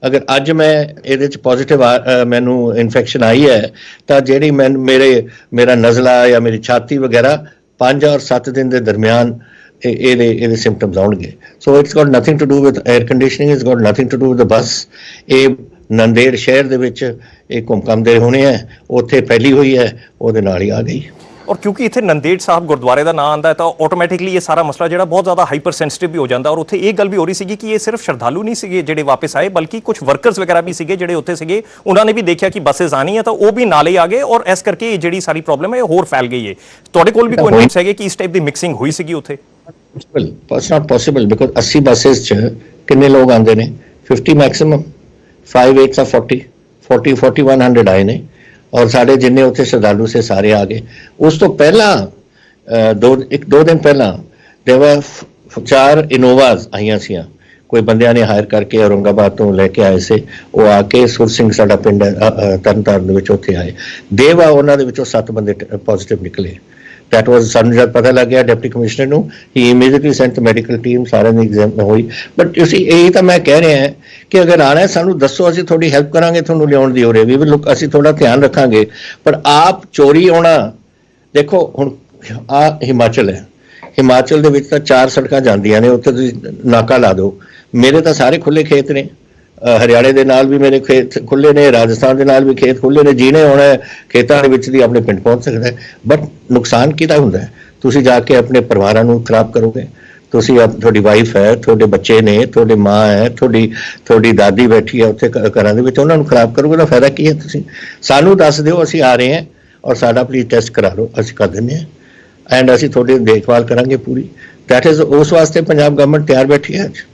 B: ਅਗਰ ਅੱਜ ਮੈਂ ਇਹਦੇ 'ਚ ਪੋਜ਼ੀਟਿਵ ਮੈਨੂੰ ਇਨਫੈਕਸ਼ਨ ਆਈ ਹੈ, ਤਾਂ ਜਿਹੜੀ ਮੇਰਾ ਨਜ਼ਲਾ ਜਾਂ ਮੇਰੀ ਛਾਤੀ ਵਗੈਰਾ 5 ਔਰ 7 ਦਿਨ ਦੇ ਦਰਮਿਆਨ ਇਹਦੇ ਸਿੰਪਟਮਸ ਆਉਣਗੇ। So it's got nothing to do with air conditioning, it's got nothing to do with the bus. ਇਹ ਨੰਦੇੜ ਸ਼ਹਿਰ ਦੇ ਵਿੱਚ ਇਹ ਘੁੰਮਦੇ ਹੋਣੇ ਹੈ, ਉੱਥੇ ਫੈਲੀ ਹੋਈ ਹੈ, ਉਹਦੇ ਨਾਲ ਹੀ ਆ ਗਈ।
A: ਔਰ ਕਿਉਂਕਿ ਇੱਥੇ ਨੰਦੇੜ ਸਾਹਿਬ ਗੁਰਦੁਆਰੇ ਦਾ ਨਾਂ ਆਉਂਦਾ ਹੈ ਤਾਂ ਆਟੋਮੈਟਿਕਲੀ ਇਹ ਸਾਰਾ ਮਸਲਾ ਜਿਹੜਾ ਬਹੁਤ ਜ਼ਿਆਦਾ ਹਾਈਪਰ ਸੈਂਸਿਟਿਵ ਵੀ ਹੋ ਜਾਂਦਾ। ਔਰ ਉੱਥੇ ਇਹ ਗੱਲ ਵੀ ਹੋ ਰਹੀ ਸੀਗੀ ਕਿ ਇਹ ਸਿਰਫ ਸ਼ਰਧਾਲੂ ਨਹੀਂ ਸੀਗੇ ਜਿਹੜੇ ਵਾਪਸ ਆਏ, ਬਲਕਿ ਕੁਝ ਵਰਕਰਸ ਵਗੈਰਾ ਵੀ ਸੀਗੇ ਜਿਹੜੇ ਉੱਥੇ ਸੀਗੇ, ਉਹਨਾਂ ਨੇ ਵੀ ਦੇਖਿਆ ਕਿ ਬੱਸਸ ਆਣੀ ਹੈ ਤਾਂ ਉਹ ਵੀ ਨਾਲੇ ਆ ਗਏ, ਔਰ ਇਸ ਕਰਕੇ ਇਹ ਜਿਹੜੀ ਸਾਰੀ ਪ੍ਰੋਬਲਮ ਹੈ ਇਹ ਹੋਰ ਫੈਲ ਗਈ ਹੈ। ਤੁਹਾਡੇ ਕੋਲ ਵੀ ਕੋਈ ਨੋਟਸ ਹੈਗੇ ਕਿ ਇਸ ਟਾਈਪ ਦੀ ਮਿਕਸਿੰਗ ਹੋਈ ਸੀਗੀ ਉੱਥੇ?
B: It's not possible because 80 buses 'ਚ ਕਿੰਨੇ ਲੋਕ ਆਉਂਦੇ ਨੇ? 50 ਮੈਕਸਿਮਮ, 5 8 ਆ 40 4100 ਆਏ ਨੇ, ਔਰ ਸਾਡੇ ਜਿੰਨੇ ਉੱਥੇ ਸ਼ਰਧਾਲੂ ਸੇ ਸਾਰੇ ਆ ਗਏ। ਉਸ ਤੋਂ ਪਹਿਲਾਂ ਦੋ ਦਿਨ ਪਹਿਲਾਂ ਦੇਵਰ 4 ਇਨੋਵਾਜ਼ ਆਈਆਂ ਸੀਆਂ, ਕੋਈ ਬੰਦਿਆਂ ਨੇ ਹਾਇਰ ਕਰਕੇ ਔਰੰਗਾਬਾਦ ਤੋਂ ਲੈ ਕੇ ਆਏ ਸੀ, ਉਹ ਆ ਕੇ ਸੁਰ ਸਿੰਘ ਸਾਡਾ ਪਿੰਡ ਤਰਨਤਾਰਨ ਦੇ ਵਿੱਚ ਉੱਥੇ ਆਏ। ਦੇਵਾ ਉਹਨਾਂ ਦੇ ਵਿੱਚੋਂ 7 ਬੰਦੇ ਪੋਜ਼ਿਟਿਵ ਨਿਕਲੇ। That was ਸਾਨੂੰ ਜਦ ਪਤਾ ਲੱਗ ਗਿਆ ਡਿਪਟੀ ਕਮਿਸ਼ਨਰ ਨੂੰ, ਹੀ ਇਮੀਡੀਏਟਲੀ ਸੈਂਟ ਮੈਡੀਕਲ ਟੀਮ, ਸਾਰਿਆਂ ਦੀ ਐਗਜ਼ਾਮ ਹੋਈ। ਬਟ ਤੁਸੀਂ ਇਹੀ ਤਾਂ ਮੈਂ ਕਹਿ ਰਿਹਾ ਕਿ ਅਗਰ ਆਣਾ ਸਾਨੂੰ ਦੱਸੋ, ਅਸੀਂ ਤੁਹਾਡੀ ਹੈਲਪ ਕਰਾਂਗੇ ਤੁਹਾਨੂੰ ਲਿਆਉਣ ਦੀ। ਉਰੇ ਵੀ ਲੋਕ ਅਸੀਂ ਥੋੜਾ ਧਿਆਨ ਰੱਖਾਂਗੇ, ਪਰ ਆਪ ਚੋਰੀ ਆਉਣਾ। ਦੇਖੋ ਹੁਣ ਆ ਹਿਮਾਚਲ ਹੈ, ਹਿਮਾਚਲ ਦੇ ਵਿੱਚ ਤਾਂ 4 ਸੜਕਾਂ ਜਾਂਦੀਆਂ ਨੇ, ਉੱਥੇ ਤੁਸੀਂ ਨਾਕਾ ਲਾ ਦਿਓ। ਮੇਰੇ ਤਾਂ ਸਾਰੇ ਖੁੱਲੇ ਖੇਤ ਨੇ, ਹਰਿਆਣੇ ਦੇ ਨਾਲ ਵੀ ਮੇਰੇ ਖੇਤ ਖੁੱਲੇ ਨੇ, ਰਾਜਸਥਾਨ ਦੇ ਨਾਲ ਵੀ ਖੇਤ ਖੁੱਲੇ ਨੇ। ਜਿਹਨੇ ਆਉਣਾ ਖੇਤਾਂ ਦੇ ਵਿੱਚ ਦੀ ਆਪਣੇ ਪਿੰਡ ਪਹੁੰਚ ਸਕਦਾ ਹੈ। ਬਟ ਨੁਕਸਾਨ ਕਿਹਦਾ ਹੁੰਦਾ ਹੈ? ਤੁਸੀਂ ਜਾ ਕੇ ਆਪਣੇ ਪਰਿਵਾਰਾਂ ਨੂੰ ਖਰਾਬ ਕਰੋਗੇ। ਤੁਸੀਂ ਤੁਹਾਡੀ ਵਾਈਫ ਹੈ, ਤੁਹਾਡੇ ਬੱਚੇ ਨੇ, ਤੁਹਾਡੀ ਮਾਂ ਹੈ, ਤੁਹਾਡੀ ਦਾਦੀ ਬੈਠੀ ਹੈ ਉੱਥੇ ਘਰਾਂ ਦੇ ਵਿੱਚ, ਉਹਨਾਂ ਨੂੰ ਖਰਾਬ ਕਰੋਗੇ ਤਾਂ ਫਾਇਦਾ ਕੀ ਹੈ? ਤੁਸੀਂ ਸਾਨੂੰ ਦੱਸ ਦਿਓ, ਅਸੀਂ ਆ ਰਹੇ ਹਾਂ ਔਰ ਸਾਡਾ ਪਲੀਜ਼ ਟੈਸਟ ਕਰਾ ਲਓ, ਅਸੀਂ ਕਰ ਦਿੰਦੇ ਹਾਂ ਐਂਡ ਅਸੀਂ ਤੁਹਾਡੀ ਦੇਖਭਾਲ ਕਰਾਂਗੇ ਪੂਰੀ। ਦੈਟ ਇਜ਼ ਉਸ ਵਾਸਤੇ ਪੰਜਾਬ ਗਵਰਨਮੈਂਟ ਤਿਆਰ ਬੈਠੀ ਹੈ ਅੱਜ।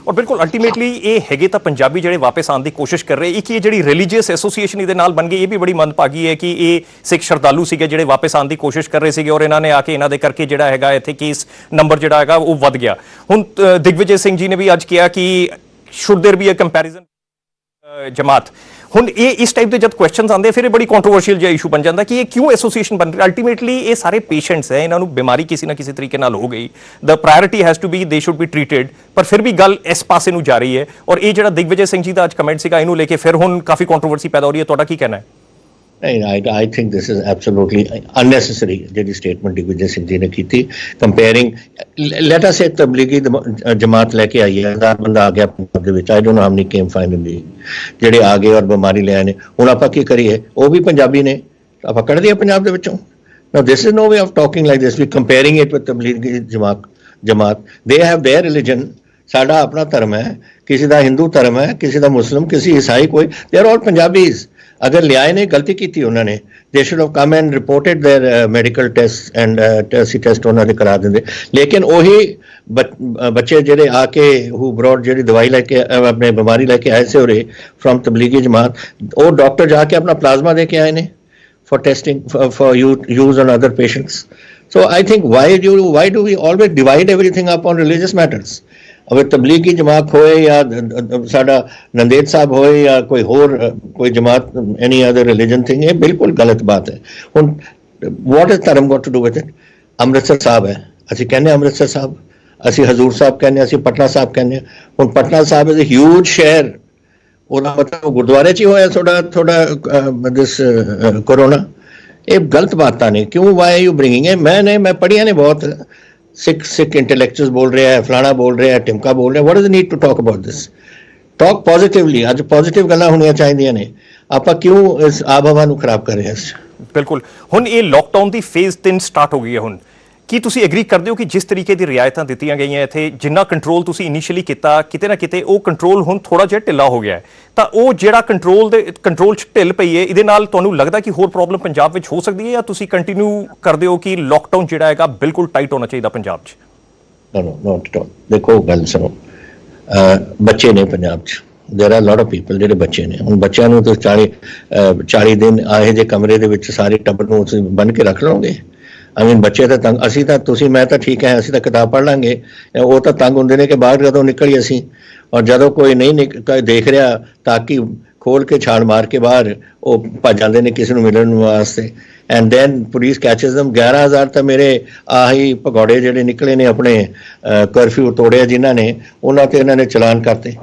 A: ਔਰ ਬਿਲਕੁਲ ਅਲਟੀਮੇਟਲੀ ਇਹ ਹੈਗੇ ਤਾਂ ਪੰਜਾਬੀ ਜਿਹੜੇ ਵਾਪਸ ਆਉਣ ਦੀ ਕੋਸ਼ਿਸ਼ ਕਰ ਰਹੇ। ਇੱਕ ਇਹ ਜਿਹੜੀ ਰਿਲੀਜੀਅਸ ਐਸੋਸੀਏਸ਼ਨ ਇਹਦੇ ਨਾਲ ਬਣ ਗਈ, ਇਹ ਵੀ ਬੜੀ ਮੰਦਭਾਗੀ ਹੈ ਕਿ ਇਹ ਸਿੱਖ ਸ਼ਰਧਾਲੂ ਸੀਗੇ ਜਿਹੜੇ ਵਾਪਸ ਆਉਣ ਦੀ ਕੋਸ਼ਿਸ਼ ਕਰ ਰਹੇ ਸੀਗੇ, ਔਰ ਇਹਨਾਂ ਨੇ ਆ ਕੇ ਇਹਨਾਂ ਦੇ ਕਰਕੇ ਜਿਹੜਾ ਹੈਗਾ ਇੱਥੇ ਕੇਸ ਨੰਬਰ ਜਿਹੜਾ ਹੈਗਾ ਉਹ ਵੱਧ ਗਿਆ। ਹੁਣ ਦਿਗਵਿਜੇ ਸਿੰਘ ਜੀ ਨੇ ਵੀ ਅੱਜ ਕਿਹਾ ਕਿ should there be a comparison ਜਮਾਤ। ਹੁਣ ਇਹ ਇਸ ਟਾਈਪ ਦੇ ਜਦ ਕੁਐਸਚਨਸ ਆਉਂਦੇ ਫਿਰ ਇਹ ਬੜੀ ਕੰਟਰੋਵਰਸ਼ੀਅਲ ਜਿਹਾ ਇਸ਼ੂ ਬਣ ਜਾਂਦਾ ਕਿ ਇਹ ਕਿਉਂ ਐਸੋਸੀਏਸ਼ਨ ਬਣ ਰਹੀ। ਅਲਟੀਮੇਟਲੀ ਇਹ ਸਾਰੇ ਪੇਸ਼ੈਂਟਸ ਹੈ, ਇਹਨਾਂ ਨੂੰ ਬਿਮਾਰੀ ਕਿਸੇ ਨਾ ਕਿਸੇ ਤਰੀਕੇ ਨਾਲ ਹੋ ਗਈ, the priority has to be they should be treated, ਪਰ ਫਿਰ ਵੀ ਗੱਲ ਇਸ ਪਾਸੇ ਨੂੰ ਜਾ ਰਹੀ ਹੈ। ਔਰ ਇਹ ਜਿਹੜਾ ਦਿਗਵਿਜੇ ਸਿੰਘ ਜੀ ਦਾ ਅੱਜ ਕਮੈਂਟ ਸੀਗਾ, ਇਹਨੂੰ ਲੈ ਕੇ ਫਿਰ ਹੁਣ ਕਾਫੀ ਕੰਟਰੋਵਰਸੀ ਪੈਦਾ ਹੋ ਰਹੀ ਹੈ। ਤੁਹਾਡਾ ਕੀ ਕਹਿਣਾ ਹੈ?
B: I think this is absolutely unnecessary ਜਿਹੜੀ ਸਟੇਟਮੈਂਟ ਦਿਗਵਿਜੇ ਸਿੰਘ ਜੀ ਨੇ ਕੀਤੀ, ਕੰਪੇਅਰਿੰਗ ਲੈਟ ਅਸ ਸੇ ਤਬਲੀਗੀ ਜਮਾਤ ਲੈ ਕੇ ਆਈ ਹੈ, 1000 ਬੰਦਾ ਆ ਗਿਆ ਪੰਜਾਬ ਦੇ ਵਿੱਚ। I don't know how money came finally, ਜਿਹੜੇ ਆ ਗਏ ਔਰ ਬਿਮਾਰੀ ਲੈ ਆਏ ਨੇ। ਹੁਣ ਆਪਾਂ ਕੀ ਕਰੀਏ? ਉਹ ਵੀ ਪੰਜਾਬੀ ਨੇ, ਆਪਾਂ ਕੱਢ ਦਈਏ ਪੰਜਾਬ ਦੇ ਵਿੱਚੋਂ? Now this is no way of talking like this, we comparing it with Tablighi ਜਮਾਤ, they have their religion, ਸਾਡਾ ਆਪਣਾ ਧਰਮ ਹੈ, ਕਿਸੇ ਦਾ ਹਿੰਦੂ ਧਰਮ ਹੈ, ਕਿਸੇ ਦਾ ਮੁਸਲਿਮ, ਕਿਸੇ ਈਸਾਈ, ਕੋਈ they are all Punjabis। ਅਗਰ ਲਿਆਏ ਨੇ, ਗਲਤੀ ਕੀਤੀ ਉਹਨਾਂ ਨੇ, they should have come and reported their medical tests and test ਉਹਨਾਂ ਦੇ ਕਰਾ ਦਿੰਦੇ। ਲੇਕਿਨ ਉਹੀ ਬੱਚੇ ਜਿਹੜੇ ਆ ਕੇ who brought ਜਿਹੜੀ ਦਵਾਈ ਲੈ ਕੇ ਆਪਣੇ ਬਿਮਾਰੀ ਲੈ ਕੇ ਆਏ ਸੀ ਉਰੇ from ਤਬਲੀਗੀ ਜਮਾਤ, ਉਹ ਡਾਕਟਰ ਜਾ ਕੇ ਆਪਣਾ ਪਲਾਜ਼ਮਾ ਦੇ ਕੇ ਆਏ ਨੇ for testing for use on other patients। So I think why do we always divide everything up on religious matters? अगर तबलीगी जमात होए या साडा नंदेड़ साहब होए या कोई होर कोई जमात, एनी अदर रिलीजन थिंग, ये बिल्कुल गलत बात है। हुण व्हाट इज धर्म got to do with it? Amritsar Sahib है, ਅਸੀਂ ਕਹਿੰਦੇ ਅਮृतसर साहब, ਅਸੀਂ ਹਜ਼ੂਰ ਸਾਹਿਬ ਕਹਿੰਦੇ, ਅਸੀਂ ਪਟਨਾ ਸਾਹਿਬ ਕਹਿੰਦੇ। ਹੁਣ Patna Sahib is a huge ਸ਼ਹਿਰ, ਉਹਦਾ ਮਤਲਬ ਗੁਰਦੁਆਰੇ 'ਚ ਹੀ ਹੋਇਆ ਥੋੜਾ ਦਿਸ ਕੋਰੋਨਾ। ਇਹ ਗਲਤ ਬਾਤਾਂ ਨੇ, ਕਿਉਂ ਵਾਈ ਯੂ ਬ੍ਰਿੰਗਿੰਗ ਹੈ? ਮੈਂ ਪੜ੍ਹੀਆਂ ਨੇ ਬਹੁਤ, ਸਿੱਖ ਇੰਟੈਲੈਕਚੁਅਲਸ ਬੋਲ ਰਿਹਾ ਹੈ, ਫਲਾਣਾ ਬੋਲ ਰਿਹਾ ਹੈ, ਟਿਮਕਾ ਬੋਲ ਰਿਹਾ। What is the need to talk about this? Talk positively. ਅੱਜ ਪੋਜ਼ਿਟਿਵ ਗੱਲਾਂ ਹੋਣੀਆਂ ਚਾਹੀਦੀਆਂ ਨੇ, ਆਪਾਂ ਕਿਉਂ ਇਸ ਆਬ ਹਵਾ ਨੂੰ ਖਰਾਬ ਕਰ ਰਹੇ ਹਾਂ?
A: ਬਿਲਕੁਲ। ਹੁਣ ਇਹ ਲੋਕਡਾਊਨ ਦੀ ਫੇਜ਼ 3 ਸਟਾਰਟ ਹੋ ਗਈ ਹੈ। ਹੁਣ ਕੀ ਤੁਸੀਂ ਐਗਰੀ ਕਰਦੇ ਹੋ ਕਿ ਜਿਸ ਤਰੀਕੇ ਦੀ ਰਿਆਇਤਾਂ ਦਿੱਤੀਆਂ ਗਈਆਂ ਇੱਥੇ, ਜਿੰਨਾ ਕੰਟਰੋਲ ਤੁਸੀਂ ਇਨੀਸ਼ੀਅਲੀ ਕੀਤਾ, ਕਿਤੇ ਨਾ ਕਿਤੇ ਉਹ ਕੰਟਰੋਲ ਹੁਣ ਥੋੜਾ ਜਿਹਾ ਢਿੱਲਾ ਹੋ ਗਿਆ ਹੈ, ਤਾਂ ਉਹ ਜਿਹੜਾ ਕੰਟਰੋਲ 'ਚ ਢਿੱਲ ਪਈ ਹੈ, ਇਹਦੇ ਨਾਲ ਤੁਹਾਨੂੰ ਲੱਗਦਾ ਕਿ ਹੋਰ ਪ੍ਰੋਬਲਮ ਪੰਜਾਬ ਵਿੱਚ ਹੋ ਸਕਦੀ ਹੈ, ਜਾਂ ਤੁਸੀਂ ਕੰਟੀਨਿਊ ਕਰਦੇ ਹੋ ਕਿ ਲੋਕਡਾਊਨ ਜਿਹੜਾ ਹੈਗਾ ਬਿਲਕੁਲ ਟਾਈਟ ਹੋਣਾ ਚਾਹੀਦਾ ਪੰਜਾਬ 'ਚ?
B: ਨੋ ਦੇਖੋ, ਗੱਲ ਸੁਣੋ, ਬੱਚੇ ਨੇ ਪੰਜਾਬ 'ਚ, ਦੇਰ ਆਰ ਲੋਟ ਆਫ ਪੀਪਲ ਜਿਹੜੇ ਬੱਚੇ ਨੇ। ਹੁਣ ਬੱਚਿਆਂ ਨੂੰ ਤੁਸੀਂ 40 ਦਿਨ ਆਏ ਜੇ ਕਮਰੇ ਦੇ ਵਿੱਚ ਸਾਰੇ ਟੱਬਰ ਨੂੰ ਤੁਸੀਂ ਬੰਨ੍ਹ ਕੇ ਰੱਖ ਲਓਗੇ? ਆਈ ਮੀਨ ਬੱਚੇ ਤਾਂ ਤੰਗ, ਅਸੀਂ ਤਾਂ ਤੁਸੀਂ ਮੈਂ ਤਾਂ ਠੀਕ ਹੈ, ਅਸੀਂ ਤਾਂ ਕਿਤਾਬ ਪੜ੍ਹ ਲਾਂਗੇ, ਉਹ ਤਾਂ ਤੰਗ ਹੁੰਦੇ ਨੇ ਕਿ ਬਾਹਰ ਕਦੋਂ ਨਿਕਲੀਏ ਅਸੀਂ। ਔਰ ਜਦੋਂ ਕੋਈ ਨਹੀਂ ਦੇਖ ਰਿਹਾ ਤਾਂ ਕਿ ਖੋਲ ਕੇ ਛਾਲ ਮਾਰ ਕੇ ਬਾਹਰ ਉਹ ਭੱਜ ਜਾਂਦੇ ਨੇ ਕਿਸੇ ਨੂੰ ਮਿਲਣ ਵਾਸਤੇ। ਐਂਡ ਦੈਨ ਪੁਲਿਸ ਕੈਚਸ ਦਮ। 11,000 ਤਾਂ ਮੇਰੇ ਆਹੀ ਭਗੌੜੇ ਜਿਹੜੇ ਨਿਕਲੇ ਨੇ, ਆਪਣੇ ਕਰਫਿਊ ਤੋੜਿਆ ਜਿਨ੍ਹਾਂ ਨੇ, ਉਹਨਾਂ ਤੇ ਇਹਨਾਂ ਨੇ ਚਲਾਨ ਕਰਤੇ।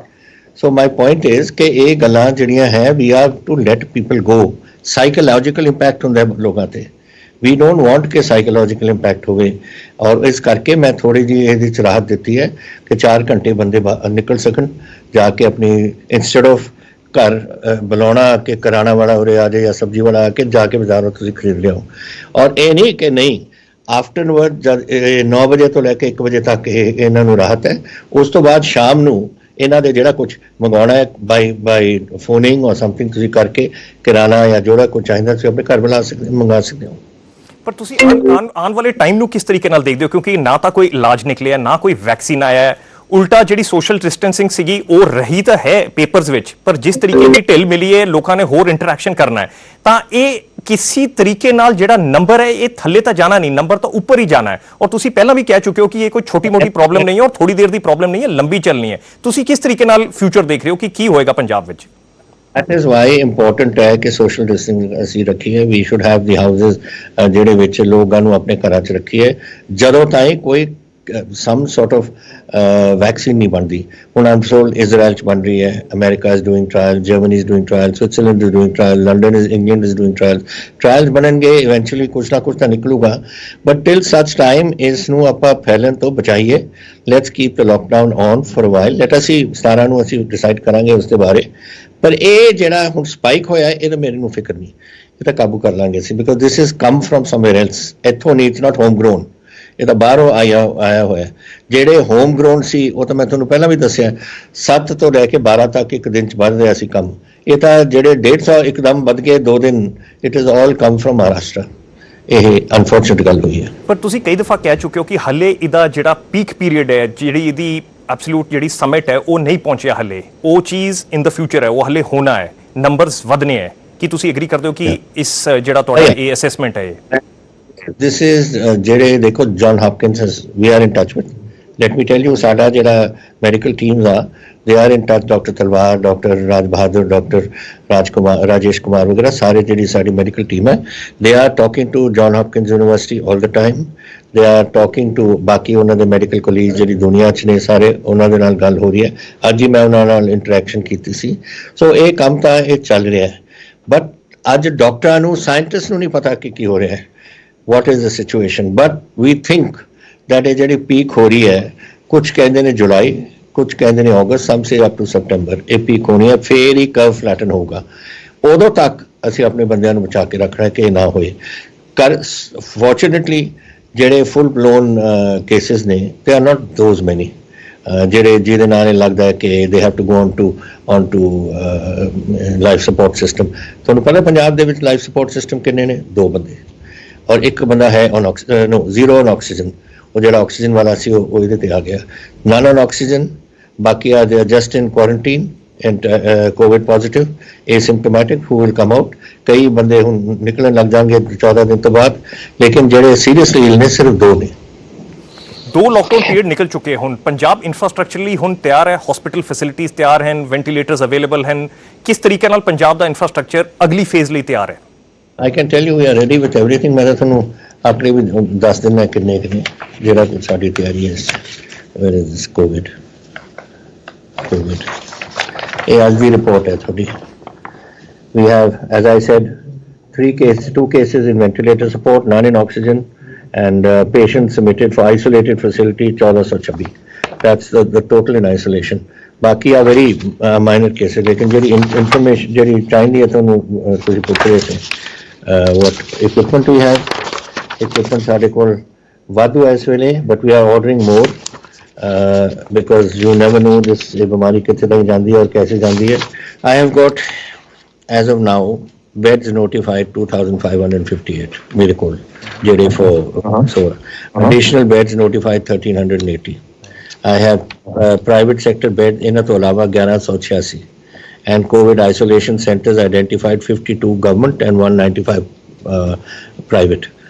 B: ਸੋ ਮਾਈ ਪੁਆਇੰਟ ਇਜ਼ ਕਿ ਇਹ ਗੱਲਾਂ ਜਿਹੜੀਆਂ ਹੈ, we are to let people go. Psychological impact ਹੁੰਦਾ ਲੋਕਾਂ ਤੇ, ਵੀ ਡੋਂਟ ਵਾਂਟ ਕਿ ਸਾਈਕੋਲੋਜੀਕਲ ਇੰਪੈਕਟ ਹੋਵੇ। ਔਰ ਇਸ ਕਰਕੇ ਮੈਂ ਥੋੜੀ ਜਿਹੀ ਇਹਦੀ ਚ ਰਾਹਤ ਦਿੱਤੀ ਹੈ ਕਿ 4 ਘੰਟੇ ਬੰਦੇ ਨਿਕਲ ਸਕਣ, ਜਾ ਕੇ ਆਪਣੀ ਇੰਸਟੈਡ ਆਫ घर बुलाना कि कराना वाला उरे आ जाए या सब्जी वाला आके जाके बाजारों तुसीं खरीद लियाओ। और ये नहीं कि नहीं आफ्टरवर्ड जब 9 ਵਜੇ ਤੋਂ ਲੈ ਕੇ 1 ਵਜੇ ਤੱਕ ਇਹਨਾਂ ਨੂੰ ਰਾਹਤ ਹੈ। ਉਸ ਤੋਂ ਬਾਅਦ ਸ਼ਾਮ ਨੂੰ ਇਹਨਾਂ ਦੇ ਜਿਹੜਾ ਕੁਝ ਮੰਗਾਉਣਾ ਹੈ ਬਾਈ ਫੋਨਿੰਗ ਔਰ ਸਮਥਿੰਗ ਤੁਸੀਂ ਕਰਕੇ ਕਿਰਾਣਾ ਜਾਂ ਜਿਹੜਾ ਕੁਝ ਚਾਹੀਦਾ ਤੁਸੀਂ ਆਪਣੇ ਘਰ ਬੁਲਾ ਸਕਦੇ ਮੰਗਾ ਸਕਦੇ ਹੋ।
A: ਪਰ ਤੁਸੀਂ ਆਉਣ ਵਾਲੇ ਟਾਈਮ ਨੂੰ ਕਿਸ ਤਰੀਕੇ ਨਾਲ ਦੇਖਦੇ ਹੋ, ਕਿਉਂਕਿ ਨਾ ਤਾਂ ਕੋਈ ਇਲਾਜ ਨਿਕਲਿਆ, ਨਾ ਕੋਈ ਵੈਕਸੀਨ ਆਇਆ ਹੈ, ਉਲਟਾ ਜਿਹੜੀ ਸੋਸ਼ਲ ਡਿਸਟੈਂਸਿੰਗ ਸੀਗੀ ਉਹ ਰਹੀ ਤਾਂ ਹੈ ਪੇਪਰਸ ਵਿੱਚ, ਪਰ ਜਿਸ ਤਰੀਕੇ ਦੀ ਢਿੱਲ ਮਿਲੀ ਹੈ ਲੋਕਾਂ ਨੇ ਹੋਰ ਇੰਟਰੈਕਸ਼ਨ ਕਰਨਾ ਹੈ, ਤਾਂ ਇਹ ਕਿਸੇ ਤਰੀਕੇ ਨਾਲ ਜਿਹੜਾ ਨੰਬਰ ਹੈ ਇਹ ਥੱਲੇ ਤਾਂ ਜਾਣਾ ਨਹੀਂ, ਨੰਬਰ ਤਾਂ ਉੱਪਰ ਹੀ ਜਾਣਾ ਹੈ। ਔਰ ਤੁਸੀਂ ਪਹਿਲਾਂ ਵੀ ਕਹਿ ਚੁੱਕੇ ਹੋ ਕਿ ਇਹ ਕੋਈ ਛੋਟੀ ਮੋਟੀ ਪ੍ਰੋਬਲਮ ਨਹੀਂ ਹੈ ਔਰ ਥੋੜੀ ਦੇਰ ਦੀ ਪ੍ਰੋਬਲਮ ਨਹੀਂ ਹੈ, ਲੰਬੀ ਚੱਲਣੀ ਹੈ। ਤੁਸੀਂ ਕਿਸ ਤਰੀਕੇ ਨਾਲ ਫਿਊਚਰ ਦੇਖ ਰਹੇ ਹੋ ਕਿ ਕੀ ਹੋਏਗਾ ਪੰਜਾਬ ਵਿੱਚ?
B: That is why important ਹੈ ਕਿ ਸੋਸ਼ਲ ਡਿਸਟੈਂਸਿੰਗ ਅਸੀਂ ਰੱਖੀਏ। We should have the houses ਜਿਹੜੇ ਵਿੱਚ ਲੋਕਾਂ ਨੂੰ ਆਪਣੇ ਘਰਾਂ 'ਚ ਰੱਖੀਏ ਜਦੋਂ ਤਾਈਂ ਕੋਈ some sort of vaccine ਨਹੀਂ ਬਣਦੀ। ਹੁਣ I'm told ਇਜ਼ਰਾਈਲ 'ਚ ਬਣ ਰਹੀ ਹੈ, America is doing trial, Germany is doing trial, Switzerland is doing trial, England is doing trials ਬਣਨਗੇ, eventually ਕੁਛ ਨਾ ਕੁਛ ਤਾਂ ਨਿਕਲੂਗਾ। but till such time ਇਸ ਨੂੰ ਆਪਾਂ ਫੈਲਣ ਤੋਂ ਬਚਾਈਏ। let's keep the lockdown on for a while, let us see 17 ਨੂੰ ਅਸੀਂ ਡਿਸਾਈਡ ਕਰਾਂਗੇ ਉਸ ਦੇ ਬਾਰੇ। ਪਰ ਇਹ ਜਿਹੜਾ ਹੁਣ ਸਪਾਈਕ ਹੋਇਆ ਇਹ ਤਾਂ ਮੇਰੇ ਨੂੰ ਫਿਕਰ ਨਹੀਂ, ਇਹ ਤਾਂ ਕਾਬੂ ਕਰ ਲਾਂਗੇ ਅਸੀਂ, because this is come from somewhere else, ਇੱਥੋਂ ਨਹੀਂ, it's not home grown, ਇਹ ਤਾਂ ਬਾਹਰੋਂ ਆਇਆ ਹੋਇਆ। ਜਿਹੜੇ ਹੋਮ ਗਰਾਊਂਡ ਸੀ ਉਹ ਤਾਂ ਮੈਂ ਤੁਹਾਨੂੰ ਪਹਿਲਾਂ ਵੀ ਦੱਸਿਆ 7 ਤੋਂ ਲੈ ਕੇ 12 ਤੱਕ ਇੱਕ ਦਿਨ 'ਚ ਵੱਧ ਰਿਹਾ ਸੀ ਕੰਮ। ਇਹ ਤਾਂ ਜਿਹੜੇ 150 ਇੱਕਦਮ ਵੱਧ ਗਏ 2 ਦਿਨ, it is all come from Maharashtra. ਇਹ ਅਨਫੋਰਚੂਨੇਟ ਗੱਲ ਹੋਈ ਹੈ।
A: ਪਰ ਤੁਸੀਂ ਕਈ ਦਫਾ ਕਹਿ ਚੁੱਕੇ ਹੋ ਕਿ ਹਲੇ ਇਹਦਾ ਜਿਹੜਾ ਪੀਕ ਪੀਰੀਅਡ ਹੈ, ਜਿਹੜੀ ਇਹਦੀ ਐਬਸੋਲੂਟ ਜਿਹੜੀ ਸਮਿਟ ਹੈ ਉਹ ਨਹੀਂ ਪਹੁੰਚਿਆ ਹਲੇ, ਉਹ ਚੀਜ਼ ਇਨ ਦਾ ਫਿਊਚਰ ਹੈ, ਉਹ ਹਲੇ ਹੋਣਾ ਹੈ, ਨੰਬਰਸ ਵਧਨੇ ਹੈ। ਕੀ ਤੁਸੀਂ ਐਗਰੀ ਕਰਦੇ ਹੋ ਕਿ ਇਸ ਜਿਹੜਾ ਤੁਹਾਡਾ ਇਹ ਅਸੈਸਮੈਂਟ ਹੈ?
B: This is ਜਿਹੜੇ ਦੇਖੋ John ਹੌਪਕਿੰਸ we are in touch with, let me tell you ਸਾਡਾ ਜਿਹੜਾ ਮੈਡੀਕਲ ਟੀਮਸ ਆ they are in touch, doctor Talwar, doctor Raj Bahadur, doctor Rajesh Kumar ਵਗੈਰਾ ਸਾਰੇ ਜਿਹੜੀ ਸਾਡੀ ਮੈਡੀਕਲ ਟੀਮ ਹੈ, they are talking to John Hopkins University all the time, they are talking to ਬਾਕੀ ਉਹਨਾਂ ਦੇ ਮੈਡੀਕਲ ਕੋਲੀਗ ਜਿਹੜੀ ਦੁਨੀਆ 'ਚ ਨੇ ਸਾਰੇ, ਉਹਨਾਂ ਦੇ ਨਾਲ ਗੱਲ ਹੋ ਰਹੀ ਹੈ। ਅੱਜ ਹੀ ਮੈਂ ਉਹਨਾਂ ਨਾਲ ਇੰਟਰੈਕਸ਼ਨ ਕੀਤੀ ਸੀ। ਸੋ ਇਹ ਕੰਮ ਤਾਂ ਇਹ ਚੱਲ ਰਿਹਾ ਹੈ, ਬਟ ਅੱਜ ਡਾਕਟਰਾਂ ਨੂੰ ਸਾਇੰਟਿਸਟ ਨੂੰ ਨਹੀਂ ਪਤਾ ਕਿ ਕੀ ਹੋ ਰਿਹਾ ਹੈ, what is the situation, but we think that ਇਹ ਜਿਹੜੀ ਪੀਕ ਹੋ ਰਹੀ ਹੈ, ਕੁਝ ਕਹਿੰਦੇ ਨੇ ਜੁਲਾਈ, ਕੁਝ ਕਹਿੰਦੇ ਨੇ ਅਗਸਤ, some say up to September, ਇਹ ਪੀਕ ਹੋਣੀ ਹੈ, ਫੇਰ ਹੀ ਕਰਵ ਫਲੈਟਨ ਹੋਊਗਾ। ਉਦੋਂ ਤੱਕ ਅਸੀਂ ਆਪਣੇ ਬੰਦਿਆਂ ਨੂੰ ਬਚਾ ਕੇ ਰੱਖਣਾ ਕਿ ਇਹ ਨਾ ਹੋਏ। ਫੋਰਚੂਨੇਟਲੀ ਜਿਹੜੇ ਫੁੱਲ ਬਲੋਨ ਕੇਸਿਸ ਨੇ they are not those many, ਜਿਹਦੇ ਨਾਲ ਇਹ ਲੱਗਦਾ ਹੈ ਕਿ they have to go on to life support system. ਤੁਹਾਨੂੰ ਪਤਾ ਪੰਜਾਬ ਦੇ ਵਿੱਚ ਲਾਈਫ ਸਪੋਰਟ ਸਿਸਟਮ ਕਿੰਨੇ ਨੇ? 2 ਬੰਦੇ, ਔਰ ਇੱਕ ਬੰਦਾ ਹੈ ਜ਼ੀਰੋ ਔਨ ਆਕਸੀਜਨ। ਉਹ ਜਿਹੜਾ ਆਕਸੀਜਨ ਵਾਲਾ ਸੀ ਉਹ ਇਹਦੇ ਤੇ ਆ ਗਿਆ, ਨਨ ਔਨ ਆਕਸੀਜਨ। ਬਾਕੀ ਆ just in quarantine and Covid positive asymptomatic who will come out. ਕਈ ਬੰਦੇ ਹੁਣ ਨਿਕਲਣ ਲੱਗ ਜਾਣਗੇ 14 ਦਿਨ ਤੋਂ ਬਾਅਦ, ਲੇਕਿਨ ਜਿਹੜੇ ਸੀਰੀਅਸਲੀ ਇਲ ਨੇ ਸਿਰਫ 2 ਨੇ।
A: 2 ਲੋਕਡਾਊਨ ਪੀਰੀਅਡ ਨਿਕਲ ਚੁੱਕੇ ਹੁਣ, ਪੰਜਾਬ ਇਨਫਰਾਸਟ੍ਰਕਚਰਲੀ ਹੁਣ ਤਿਆਰ ਹੈ, ਹਸਪੀਟਲ ਫੈਸਿਲਿਟੀਜ਼ ਤਿਆਰ ਹਨ, ਵੈਂਟੀਲੇਟਰਸ ਅਵੇਲੇਬਲ ਹਨ। ਕਿਸ ਤਰੀਕੇ ਨਾਲ ਪੰਜਾਬ ਦਾ ਇਨਫਰਾਸਟ੍ਰਕਚਰ ਅਗਲੀ ਫੇਜ਼ ਲਈ ਤਿਆਰ ਹੈ?
B: I can tell you we are ready with everything. ਮੈਂ ਤੁਹਾਨੂੰ ਆਪਣੇ ਵੀ ਦੱਸ ਦਿੰਦਾ ਕਿੰਨੇ ਜਿਹੜਾ ਕੁਝ ਸਾਡੀ ਤਿਆਰੀ ਹੈ। where is this COVID ਇਹ ਅੱਜ ਦੀ ਰਿਪੋਰਟ ਹੈ ਤੁਹਾਡੀ। we have, as I said, 2 cases in ventilator support, none in oxygen, and patients submitted for isolated facility 1426. that's the total in isolation. ਬਾਕੀ ਆ very minor cases, ਲੇਕਿਨ ਜਿਹੜੀ information ਜਿਹੜੀ ਚਾਹੀਦੀ ਹੈ ਤੁਹਾਨੂੰ ਤੁਸੀਂ ਪੁੱਛ ਰਹੇ ਸੀ what equipment we have, equipment ਸਾਡੇ ਕੋਲ ਵਾਧੂ ਹੈ ਇਸ ਵੇਲੇ, but we are ordering more because you never know this ਇਹ ਬਿਮਾਰੀ ਕਿੱਥੇ ਤੱਕ ਜਾਂਦੀ ਹੈ ਔਰ ਕੈਸੇ ਜਾਂਦੀ ਹੈ। I have got as of now beds notified 2558 ਮੇਰੇ ਕੋਲ ਜਿਹੜੇ for additional beds notified 1380. I have private sector bed ਇਹਨਾਂ ਤੋਂ ਇਲਾਵਾ 1186 and COVID isolation centers identified 52 government and 195 private.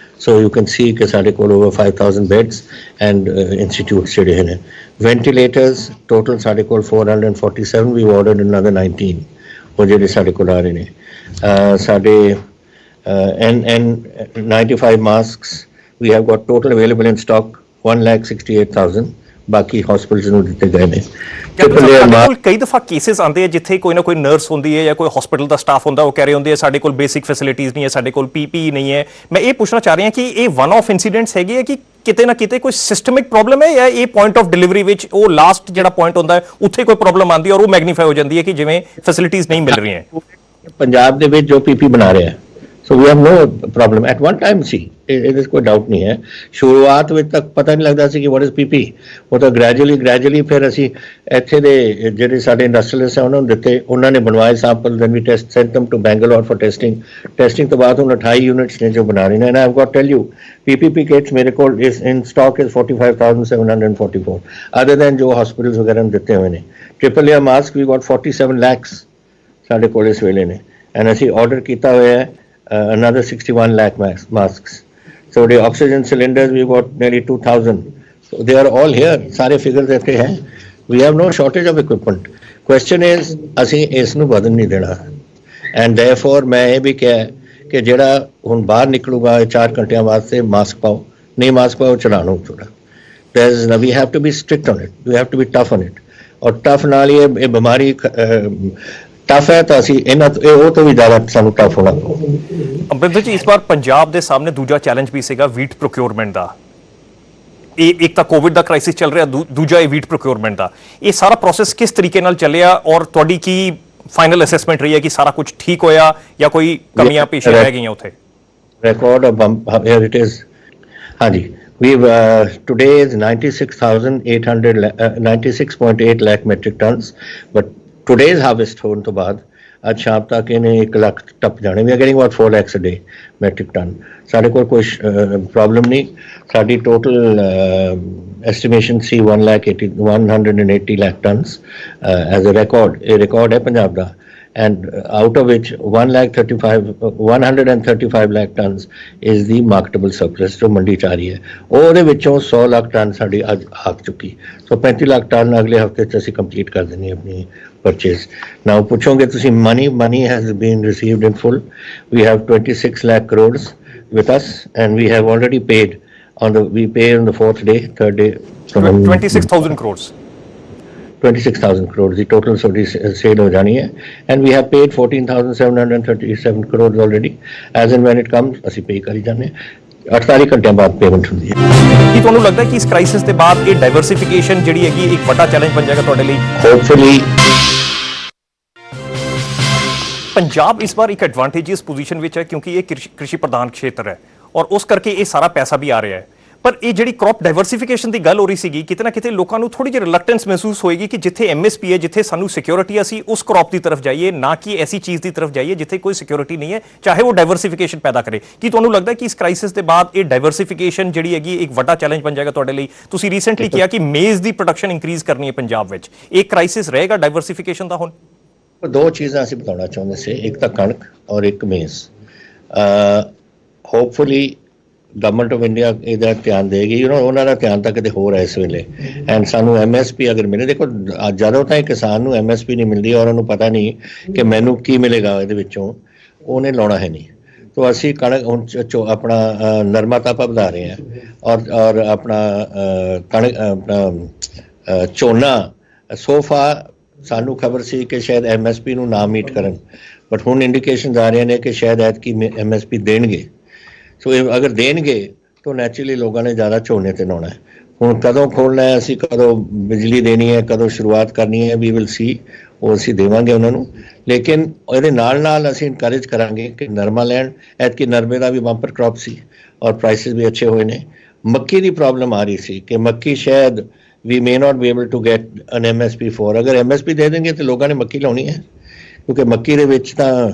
B: So you can see ਕਿ ਸਾਡੇ ਕੋਲ over 5000 beds and institutes ਜਿਹੜੇ ਨੇ। ventilators total ਸਾਡੇ ਕੋਲ 447, we ordered another 19 ਉਹ ਜਿਹੜੇ ਸਾਡੇ ਕੋਲ ਆ ਰਹੇ ਨੇ। ਸਾਡੇ N95 masks we have got total available in stock 1,68,000, ਬਾਕੀ ਹਸਪੀਟਲਸ ਨੂੰ ਦਿੱਤੇ ਗਏ ਨੇ।
A: ਕੈਪਟਨ ਸਾਹਿਬ, ਸਾਡੇ ਕੋਲ ਕਈ ਦਫਾ ਕੇਸਿਸ ਆਉਂਦੇ ਆ ਜਿੱਥੇ ਕੋਈ ਨਾ ਕੋਈ ਨਰਸ ਹੁੰਦੀ ਹੈ ਜਾਂ ਕੋਈ ਹਸਪੀਟਲ ਦਾ ਸਟਾਫ ਹੁੰਦਾ, ਉਹ ਕਹਿ ਰਹੇ ਹੁੰਦੇ ਆ ਸਾਡੇ ਕੋਲ ਬੇਸਿਕ ਫੈਸਿਲਿਟੀਜ਼ ਨਹੀਂ ਹੈ, ਸਾਡੇ ਕੋਲ ਪੀਪੀਈ ਨਹੀਂ ਹੈ। ਮੈਂ ਇਹ ਪੁੱਛਣਾ ਚਾਹ ਰਿਹਾ ਕਿ ਇਹ ਵਨ ਆਫ ਇਨਸੀਡੈਂਟਸ ਹੈਗੇ ਆ ਕਿ ਕਿਤੇ ਨਾ ਕਿਤੇ ਕੋਈ ਸਿਸਟਮਿਕ ਪ੍ਰੋਬਲਮ ਹੈ, ਜਾਂ ਇਹ ਪੁਆਇੰਟ ਆਫ ਡਿਲੀਵਰੀ ਵਿੱਚ ਉਹ ਲਾਸਟ ਜਿਹੜਾ ਪੁਆਇੰਟ ਹੁੰਦਾ ਹੈ ਉੱਥੇ ਕੋਈ ਪ੍ਰੋਬਲਮ ਆਉਂਦੀ ਹੈ ਔਰ ਉਹ ਮੈਗਨੀਫਾਈ ਹੋ ਜਾਂਦੀ ਹੈ ਕਿ ਜਿਵੇਂ ਫੈਸਿਲਿਟੀਜ਼ ਨਹੀਂ ਮਿਲ ਰਹੀਆਂ।
B: ਪੰਜਾਬ ਦੇ ਵਿੱਚ ਜੋ ਪੀਪੀ ਬਣਾ ਰਿਹਾ, so we have no problem at one time ਸੀ, ਇਹਦੇ ਕੋਈ ਡਾਊਟ ਨਹੀਂ ਹੈ। ਸ਼ੁਰੂਆਤ ਵਿੱਚ ਤੱਕ ਪਤਾ ਨਹੀਂ ਲੱਗਦਾ ਸੀ ਕਿ ਵਾਟ ਇਜ਼ ਪੀਪੀ, ਉਹ ਤਾਂ ਗ੍ਰੈਜੂਅਲੀ ਫਿਰ ਅਸੀਂ ਇੱਥੇ ਦੇ ਜਿਹੜੇ ਸਾਡੇ ਇੰਡਸਟਰੀਅਲਿਸਟ ਹੈ ਉਹਨਾਂ ਨੂੰ ਦਿੱਤੇ, ਉਹਨਾਂ ਨੇ ਬਣਵਾਏ sample, then we test sent them to Bangalore for testing ਤੋਂ ਬਾਅਦ ਹੁਣ 28 ਯੂਨਿਟਸ ਨੇ ਜੋ ਬਣਾ ਰਹੇ ਨੇ। And I have got tell you PPP kits ਮੇਰੇ ਕੋਲ ਇਸ in stock is 45,744 other than ਜੋ ਹਸਪੀਟਲਸ ਵਗੈਰਾ ਨੂੰ ਦਿੱਤੇ ਹੋਏ ਨੇ। Triple air mask we got 47 lakhs ਸਾਡੇ ਕੋਲ ਇਸ ਵੇਲੇ ਨੇ, ਐਂਡ ਅਸੀਂ ਆਰਡਰ ਕੀਤਾ ਹੋਇਆ ਹੈ another 61 lakh masks. So the oxygen cylinders we got nearly 2,000. So they are all here. सारे figures देते हैं. We have no shortage of equipment. Question is ਅਸੀਂ ਇਸ ਨੂੰ ਵਧਣ ਨਹੀਂ ਦੇਣਾ, and therefore मैं ये भी कहा कि ਜਿਹੜਾ ਹੁਣ ਬਾਹਰ ਨਿਕਲੂਗਾ 4 ਘੰਟਿਆਂ ਵਾਸਤੇ ਮਾਸਕ ਪਾਓ, ਨਹੀਂ ਮਾਸਕ ਪਾਓ ਚਲਾਣੋ ਥੋੜਾ। We have to be strict on it. We have to be tough on it. और tough ਨਾਲ ਹੀ ਇਹ ਬਿਮਾਰੀ टफ है तो ਅਸੀਂ ਇਹਨਾਂ ਉਹ ਤੋਂ ਵੀ ਜ਼ਿਆਦਾ ਸਾਨੂੰ ਟਫ ਹੋਣਾ ਪਊ।
A: ਅਮਰਿੰਦਰ ਜੀ, ਇਸ ਵਾਰ ਪੰਜਾਬ ਦੇ ਸਾਹਮਣੇ ਦੂਜਾ ਚੈਲੰਜ ਵੀ ਸੀਗਾ ਵੀਟ ਪ੍ਰੋਕਿਉਰਮੈਂਟ ਦਾ। ਇਹ ਇੱਕ ਤਾਂ ਕੋਵਿਡ ਦਾ ਕ੍ਰਾਈਸਿਸ ਚੱਲ ਰਿਹਾ, ਦੂਜਾ ਇਹ ਵੀਟ ਪ੍ਰੋਕਿਉਰਮੈਂਟ ਦਾ। ਇਹ ਸਾਰਾ ਪ੍ਰੋਸੈਸ ਕਿਸ ਤਰੀਕੇ ਨਾਲ ਚੱਲਿਆ ਔਰ ਤੁਹਾਡੀ ਕੀ ਫਾਈਨਲ ਅਸੈਸਮੈਂਟ ਰਹੀ ਹੈ ਕਿ ਸਾਰਾ ਕੁਝ ਠੀਕ ਹੋਇਆ ਜਾਂ ਕੋਈ ਕਮੀਆਂ ਪੇਸ਼ੀਆਂ ਰਹਿ ਗਈਆਂ ਉੱਥੇ?
B: ਰਿਕਾਰਡ here it is, ਹਾਂਜੀ we've today is 96,800 lakh metric tons, but today's harvest ਹੋਣ ਤੋਂ ਬਾਅਦ ਅੱਜ ਸ਼ਾਮ ਤੱਕ ਇਹਨੇ 1 ਲੱਖ ਟੱਪ ਜਾਣੇ। We are getting about 4 lakhs a day metric ton. ਸਾਡੇ ਕੋਲ ਕੋਈ ਪ੍ਰੋਬਲਮ ਨਹੀਂ। ਸਾਡੀ ਟੋਟਲ ਐਸਟੀਮੇਸ਼ਨ ਸੀ 180 lakh tons as a record. ਇਹ ਰਿਕਾਰਡ ਹੈ ਪੰਜਾਬ ਦਾ, and out of which 135 lakh tons is the marketable surplus ਜੋ ਮੰਡੀ ਚ ਆ ਰਹੀ ਹੈ। ਉਹਦੇ ਵਿੱਚੋਂ 100 ਲੱਖ ਟਨ ਸਾਡੀ ਅੱਜ ਆ ਚੁੱਕੀ, ਸੋ 35 ਲੱਖ ਟਨ ਅਗਲੇ ਹਫਤੇ ਚ ਅਸੀਂ ਕੰਪਲੀਟ ਕਰ ਦੇਣੀ ਆਪਣੀ purchase. Now ਪੁੱਛੋਗੇ ਤੁਸੀਂ money has been received in full. We have 26 lakh crores with us, and we have already paid we pay on the third day
A: 26,000 crores
B: 26,000 crores the total sale ho jani hai, and we have paid 14,737 crores already. As and when it comes ਅਸੀਂ pay ਕਰੀ ਜਾਂਦੇ 48 ਘੰਟਿਆਂ ਬਾਅਦ payment ਹੁੰਦੀ ਹੈ।
A: ਕੀ ਤੁਹਾਨੂੰ ਲੱਗਦਾ ਹੈ ਕਿ ਇਸ ਕ੍ਰਾਈਸਿਸ ਦੇ ਬਾਅਦ ਇਹ ਡਾਈਵਰਸਿਫਿਕੇਸ਼ਨ ਜਿਹੜੀ ਹੈਗੀ ਇੱਕ ਵੱਡਾ ਚੈਲੰਜ ਬਣ ਜਾਏਗਾ ਤੁਹਾਡੇ ਲਈ?
B: ਹੋਪਫੁਲੀ
A: ਪੰਜਾਬ ਇਸ ਵਾਰ ਇੱਕ ਐਡਵਾਂਟੇਜੀਅਸ ਪੋਜੀਸ਼ਨ ਵਿੱਚ ਹੈ ਕਿਉਂਕਿ ਇਹ ਕ੍ਰਿਸ਼ੀ ਪ੍ਰਧਾਨ ਖੇਤਰ ਹੈ ਔਰ ਉਸ ਕਰਕੇ ਇਹ ਸਾਰਾ ਪੈਸਾ ਵੀ ਆ ਰਿਹਾ ਹੈ। ਪਰ ਇਹ ਜਿਹੜੀ ਕ੍ਰੌਪ ਡਾਈਵਰਸਿਫਿਕੇਸ਼ਨ ਦੀ ਗੱਲ ਹੋ ਰਹੀ ਸੀਗੀ, ਕਿਤੇ ਨਾ ਕਿਤੇ ਲੋਕਾਂ ਨੂੰ ਥੋੜੀ ਜਿਹੀ ਰਿਲੈਕਟੈਂਸ ਮਹਿਸੂਸ ਹੋਏਗੀ ਕਿ ਜਿੱਥੇ ਐਮਐਸਪੀ ਹੈ, ਜਿੱਥੇ ਸਾਨੂੰ ਸਿਕਿਉਰਿਟੀ, ਅਸੀਂ ਉਸ ਕ੍ਰੌਪ ਦੀ ਤਰਫ ਜਾਈਏ, ਨਾ ਕਿ ਐਸੀ ਚੀਜ਼ ਦੀ ਤਰਫ ਜਾਈਏ ਜਿੱਥੇ ਕੋਈ ਸਿਕਿਉਰਿਟੀ ਨਹੀਂ ਹੈ, ਚਾਹੇ ਉਹ ਡਾਈਵਰਸਿਫਿਕੇਸ਼ਨ ਪੈਦਾ ਕਰੇ। ਕੀ ਤੁਹਾਨੂੰ ਲੱਗਦਾ ਹੈ ਕਿ ਇਸ ਕ੍ਰਾਈਸਿਸ ਦੇ ਬਾਅਦ ਇਹ ਡਾਈਵਰਸਿਫਿਕੇਸ਼ਨ ਜਿਹੜੀ ਹੈਗੀ ਇੱਕ ਵੱਡਾ ਚੈਲੰਜ ਬਣ ਜਾਏਗਾ ਤੁਹਾਡੇ ਲਈ? ਤੁਸੀਂ ਰੀਸੈਂਟਲੀ ਕਿਹਾ ਕਿ ਮੇਜ਼ ਦੀ ਪ੍ਰੋਡਕਸ਼ਨ ਇੰਕਰੀਜ਼ ਕਰਨੀ ਹੈ ਪੰਜਾਬ ਵਿੱਚ, ਇਹ ਕ੍ਰਾਈਸਿਸ ਰਹੇਗਾ ਡਾਈਵਰਸਿਫਿਕੇਸ਼ਨ ਦਾ? ਹੁਣ
B: ਦੋ ਚੀਜ਼ਾਂ ਅਸੀਂ ਬਤਾਉਣਾ ਚਾਹੁੰਦੇ ਸੀ, ਇੱਕ ਤਾਂ ਕਣਕ ਔਰ ਇੱਕ ਮੇਜ਼। ਹੋਪਫੁਲੀ ਗਵਰਨਮੈਂਟ ਆਫ ਇੰਡੀਆ ਇਹਦਾ ਧਿਆਨ ਦੇਗੀ, ਉਹਨਾਂ ਦਾ ਧਿਆਨ ਤਾਂ ਕਿਤੇ ਹੋਰ ਹੈ ਇਸ ਵੇਲੇ। ਐਂਡ ਸਾਨੂੰ ਐਮਐਸਪੀ ਅਗਰ ਮਿਲੇ, ਦੇਖੋ ਜਦੋਂ ਤਾਈਂ ਕਿਸਾਨ ਨੂੰ ਐਮਐਸਪੀ ਨਹੀਂ ਮਿਲਦੀ ਔਰ ਉਹਨੂੰ ਪਤਾ ਨਹੀਂ ਕਿ ਮੈਨੂੰ ਕੀ ਮਿਲੇਗਾ ਇਹਦੇ ਵਿੱਚੋਂ, ਉਹਨੇ ਲਾਉਣਾ ਹੈ ਨਹੀਂ। तो ਅਸੀਂ ਕਣਕ ਹੁਣ ਆਪਣਾ ਨਰਮਾ ਤਾਂ ਆਪਾਂ ਵਧਾ ਰਹੇ ਹਾਂ ਔਰ ਆਪਣਾ ਕਣਕ ਆਪਣਾ ਝੋਨਾ ਸੋਫਾ ਸਾਨੂੰ ਖਬਰ ਸੀ ਕਿ ਸ਼ਾਇਦ ਐਮਐਸਪੀ ਨੂੰ ਨਾ ਮੀਟ ਕਰਨ, ਬਟ ਹੁਣ ਇੰਡੀਕੇਸ਼ਨਸ ਆ ਰਹੀਆਂ ਨੇ ਕਿ ਸ਼ਾਇਦ ਐਤਕੀ ਐਮਐਸਪੀ ਦੇਣਗੇ। ਸੋ ਅਗਰ ਦੇਣਗੇ ਤਾਂ ਨੈਚੁਰਲੀ ਲੋਕਾਂ ਨੇ ਜ਼ਿਆਦਾ ਝੋਨੇ ਤੇ ਲਾਉਣਾ ਹੈ। ਹੁਣ ਕਦੋਂ ਖੋਲ੍ਹਣਾ ਹੈ, ਅਸੀਂ ਕਦੋਂ ਬਿਜਲੀ ਦੇਣੀ ਹੈ, ਕਦੋਂ ਸ਼ੁਰੂਆਤ ਕਰਨੀ ਹੈ, ਵੀ ਵਿਲ ਸੀ, ਉਹ ਅਸੀਂ ਦੇਵਾਂਗੇ ਉਹਨਾਂ ਨੂੰ। ਲੇਕਿਨ ਇਹਦੇ ਨਾਲ ਨਾਲ ਅਸੀਂ ਇਨਕਰੇਜ ਕਰਾਂਗੇ ਕਿ ਨਰਮਾ ਲੈਣ। ਐਤਕੀ ਨਰਮੇ ਦਾ ਵੀ ਬੰਪਰ ਕ੍ਰੌਪ ਸੀ ਔਰ ਪ੍ਰਾਈਸਿਸ ਵੀ ਅੱਛੇ ਹੋਏ ਨੇ। ਮੱਕੀ ਦੀ ਪ੍ਰੋਬਲਮ ਆ ਰਹੀ ਸੀ ਕਿ ਮੱਕੀ ਸ਼ਾਇਦ we may not be able to get an MSP for, ਅਗਰ MSP ਦੇ ਦੇਣਗੇ ਤਾਂ ਲੋਕਾਂ ਨੇ ਮੱਕੀ ਲਾਉਣੀ ਹੈ, ਕਿਉਂਕਿ ਮੱਕੀ ਦੇ ਵਿੱਚ ਤਾਂ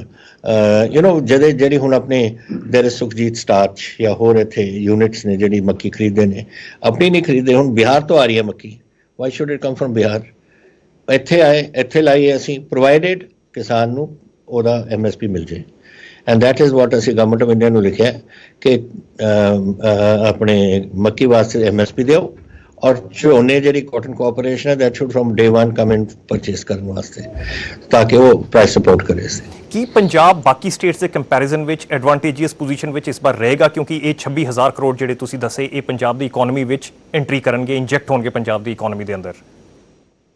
B: ਜਿਹੜੀ ਹੁਣ ਆਪਣੇ ਦੇਰ ਸੁਖਜੀਤ ਸਟਾਰਚ ਜਾਂ ਹੋਰ ਇੱਥੇ ਯੂਨਿਟਸ ਨੇ ਜਿਹੜੀ ਮੱਕੀ ਖਰੀਦਦੇ ਨੇ, ਆਪਣੀ ਨਹੀਂ ਖਰੀਦਦੇ। ਹੁਣ ਬਿਹਾਰ ਤੋਂ ਆ ਰਹੀ ਹੈ ਮੱਕੀ, why should it come from Bihar? ਇੱਥੇ ਆਏ, ਇੱਥੇ ਲਾਈਏ ਅਸੀਂ, ਪ੍ਰੋਵਾਈਡਡ ਕਿਸਾਨ ਨੂੰ ਉਹਦਾ MSP ਮਿਲ ਜੇ। ਐਂਡ ਦੈਟ ਇਜ਼ ਵਾਟ ਅਸੀਂ ਗਵਰਨਮੈਂਟ ਆਫ ਇੰਡੀਆ ਨੂੰ ਲਿਖਿਆ ਕਿ ਆਪਣੇ ਮੱਕੀ ਵਾਸਤੇ MSP ਦਿਓ ਔਰ ਝੋਨੇ ਜਿਹੜੀ ਕਾਟਨ ਕੋਆਪਰੇਸ਼ਨ ਹੈ that should from day one come in purchase ਕਰਨ ਵਾਸਤੇ ਤਾਂ ਕਿ ਉਹ ਪ੍ਰਾਈਸ ਸਪੋਰਟ ਕਰੇ ਸੀ।
A: ਕੀ ਪੰਜਾਬ ਬਾਕੀ ਸਟੇਟਸ ਦੇ ਕੰਪੈਰੀਜ਼ਨ ਵਿੱਚ ਐਡਵਾਂਟੇਜੀਅਸ ਪੋਜੀਸ਼ਨ ਵਿੱਚ ਇਸ ਵਾਰ ਰਹੇਗਾ, ਕਿਉਂਕਿ ਇਹ 26,000 ਕਰੋੜ ਜਿਹੜੇ ਤੁਸੀਂ ਦੱਸੇ ਇਹ ਪੰਜਾਬ ਦੀ ਇਕਨੋਮੀ ਵਿੱਚ ਐਂਟਰੀ ਕਰਨਗੇ, ਇੰਜੈਕਟ ਹੋਣਗੇ ਪੰਜਾਬ ਦੀ ਇਕਨੋਮੀ ਦੇ ਅੰਦਰ?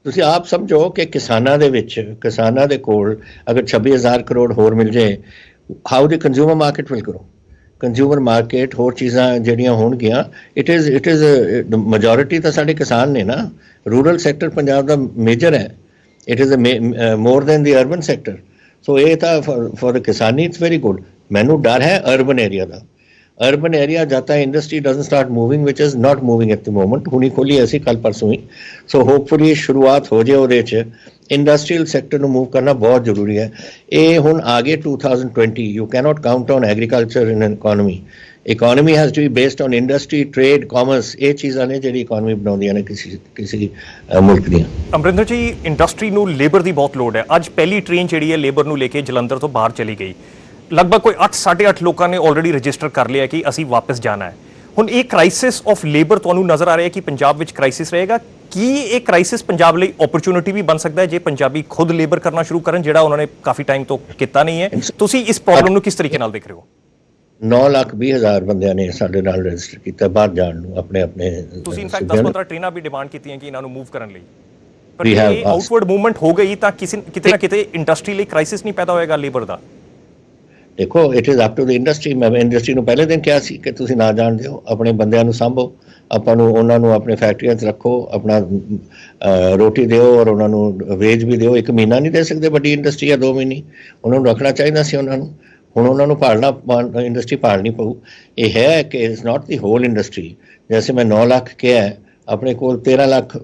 B: ਤੁਸੀਂ ਆਪ ਸਮਝੋ ਕਿ ਕਿਸਾਨਾਂ ਦੇ ਵਿੱਚ, ਕਿਸਾਨਾਂ ਦੇ ਕੋਲ ਅਗਰ 26,000 ਕਰੋੜ ਹੋਰ ਮਿਲ ਜਾਏ, how the consumer market will grow. Consumer market ਹੋਰ ਚੀਜ਼ਾਂ ਜਿਹੜੀਆਂ ਹੋਣਗੀਆਂ, ਇਟ ਇਜ਼ ਮੈਜੋਰਿਟੀ ਤਾਂ ਸਾਡੇ ਕਿਸਾਨ ਨੇ ਨਾ। ਰੂਰਲ ਸੈਕਟਰ ਪੰਜਾਬ ਦਾ ਮੇਜਰ ਹੈ, it is more than the urban sector. ਸੋ ਇਹ ਤਾਂ ਫॉर द ਕਿਸਾਨੀ ਇਟਸ ਵੈਰੀ ਗੁੱਡ। ਮੈਨੂੰ ਡਰ ਹੈ ਅਰਬਨ ਏਰੀਆ ਦਾ। ਅਰਬਨ ਏਰੀਆ ਜਦ ਤੱਕ industry doesn't start moving, which is not moving at the moment, ਹੁਣੀ ਖੋਲੀ ਅਸੀਂ ਕੱਲ ਪਰਸੋਂ ਹੀ। ਸੋ ਹੋਪਫੁਲੀ ਸ਼ੁਰੂਆਤ ਹੋ ਜਾਏ ਉਹਦੇ 'ਚ। ਇੰਡਸਟਰੀਅਲ ਸੈਕਟਰ ਨੂੰ ਮੂਵ ਕਰਨਾ ਬਹੁਤ ਜ਼ਰੂਰੀ ਹੈ। ਇਹ ਹੁਣ ਆ ਗਏ 2020, you cannot count on agriculture in economy. Economy has to be based on industry, trade, commerce. ਇਹ ਚੀਜ਼ਾਂ ਨੇ ਜਿਹੜੀ ਇਕੋਨਮੀ ਬਣਾਉਂਦੀਆਂ ਨੇ ਕਿਸੇ ਮੁਲਕ ਦੀਆਂ।
A: ਅਮਰਿੰਦਰ ਜੀ, ਇੰਡਸਟਰੀ ਨੂੰ ਲੇਬਰ ਦੀ ਬਹੁਤ ਲੋੜ ਹੈ। ਅੱਜ ਪਹਿਲੀ ਟ੍ਰੇਨ ਜਿਹੜੀ ਹੈ ਲੇਬਰ ਨੂੰ ਲੈ ਕੇ ਜਲੰਧਰ ਤੋਂ ਬਾਹਰ ਚਲੀ ਗਈ। ਲਗਭਗ ਕੋਈ 8-8.5 ਲੋਕਾਂ ਨੇ ਆਲਰੇਡੀ ਰਜਿਸਟਰ ਕਰ ਲਿਆ ਕਿ ਅਸੀਂ ਵਾਪਸ ਜਾਣਾ ਹੈ। ਹੁਣ ਇਹ ਕ੍ਰਾਈਸਿਸ ਆਫ ਲੇਬਰ ਤੁਹਾਨੂੰ ਨਜ਼ਰ ਆ ਰਿਹਾ ਕਿ ਪੰਜਾਬ ਵਿੱਚ ਕ੍ਰਾਈਸਿਸ ਰਹੇਗਾ। ਕੀ ਇਹ ਕ੍ਰਾਈਸਿਸ ਪੰਜਾਬ ਲਈ ਓਪਰਚੁਨਿਟੀ ਵੀ ਬਣ ਸਕਦਾ ਹੈ ਜੇ ਪੰਜਾਬੀ ਖੁਦ ਲੇਬਰ ਕਰਨਾ ਸ਼ੁਰੂ ਕਰਨ, ਜਿਹੜਾ ਉਹਨਾਂ ਨੇ ਕਾਫੀ ਟਾਈਮ ਤੋਂ ਕੀਤਾ ਨਹੀਂ ਹੈ? ਤੁਸੀਂ ਇਸ ਪ੍ਰੋਬਲਮ ਨੂੰ ਕਿਸ ਤਰੀਕੇ ਨਾਲ ਦੇਖ ਰਹੇ ਹੋ?
B: 9,20,000 ਬੰਦਿਆਂ ਨੇ ਸਾਡੇ ਨਾਲ ਰਜਿਸਟਰ ਕੀਤਾ ਬਾਹਰ ਜਾਣ ਨੂੰ, ਆਪਣੇ
A: ਤੁਸੀਂ ਇਨਫੈਕਟ 10-15 ਟ੍ਰੇਨਾਂ ਵੀ ਡਿਮਾਂਡ ਕੀਤੀਆਂ ਕਿ ਇਹਨਾਂ ਨੂੰ ਮੂਵ ਕਰਨ ਲਈ। ਪਰ ਇਹ ਆਊਟਵਰਡ ਮੂਵਮੈਂਟ ਹੋ ਗਈ ਤਾਂ ਕਿਤੇ ਨਾ ਕਿਤੇ ਇੰਡਸਟਰੀ ਲਈ ਕ੍ਰਾਈਸਿਸ ਨਹੀਂ ਪੈਦਾ ਹੋਏਗਾ ਲੇਬਰ ਦਾ?
B: ਦੇਖੋ, it is up to the industry. ਮੈਂ ਇੰਡਸਟਰੀ ਨੂੰ ਪਹਿਲੇ ਦਿਨ ਕਿਹਾ ਸੀ ਕਿ ਤੁਸੀਂ ਨਾ ਜਾਣ ਦਿਓ, ਆਪਣੇ ਬੰਦਿਆਂ ਨੂੰ ਸਾਂਭੋ, ਆਪਾਂ ਨੂੰ ਉਹਨਾਂ ਨੂੰ ਆਪਣੇ ਫੈਕਟਰੀਆਂ 'ਚ ਰੱਖੋ, ਆਪਣਾ ਰੋਟੀ ਦਿਓ ਔਰ ਉਹਨਾਂ ਨੂੰ ਵੇਜ ਵੀ ਦਿਓ। 1 ਮਹੀਨਾ ਨਹੀਂ ਦੇ ਸਕਦੇ ਵੱਡੀ ਇੰਡਸਟਰੀ ਆ, 2 ਮਹੀਨੇ ਉਹਨਾਂ ਨੂੰ ਰੱਖਣਾ ਚਾਹੀਦਾ ਸੀ ਉਹਨਾਂ ਨੂੰ। ਹੁਣ ਉਹਨਾਂ ਨੂੰ ਪਾਲਣਾ, ਇੰਡਸਟਰੀ ਪਾਲਣੀ ਪਊ। ਇਹ ਹੈ ਕਿ it's not the hole industry. ਜੈਸੇ ਮੈਂ 9 ਲੱਖ ਕਿਹਾ, ਆਪਣੇ ਕੋਲ 13 ਲੱਖ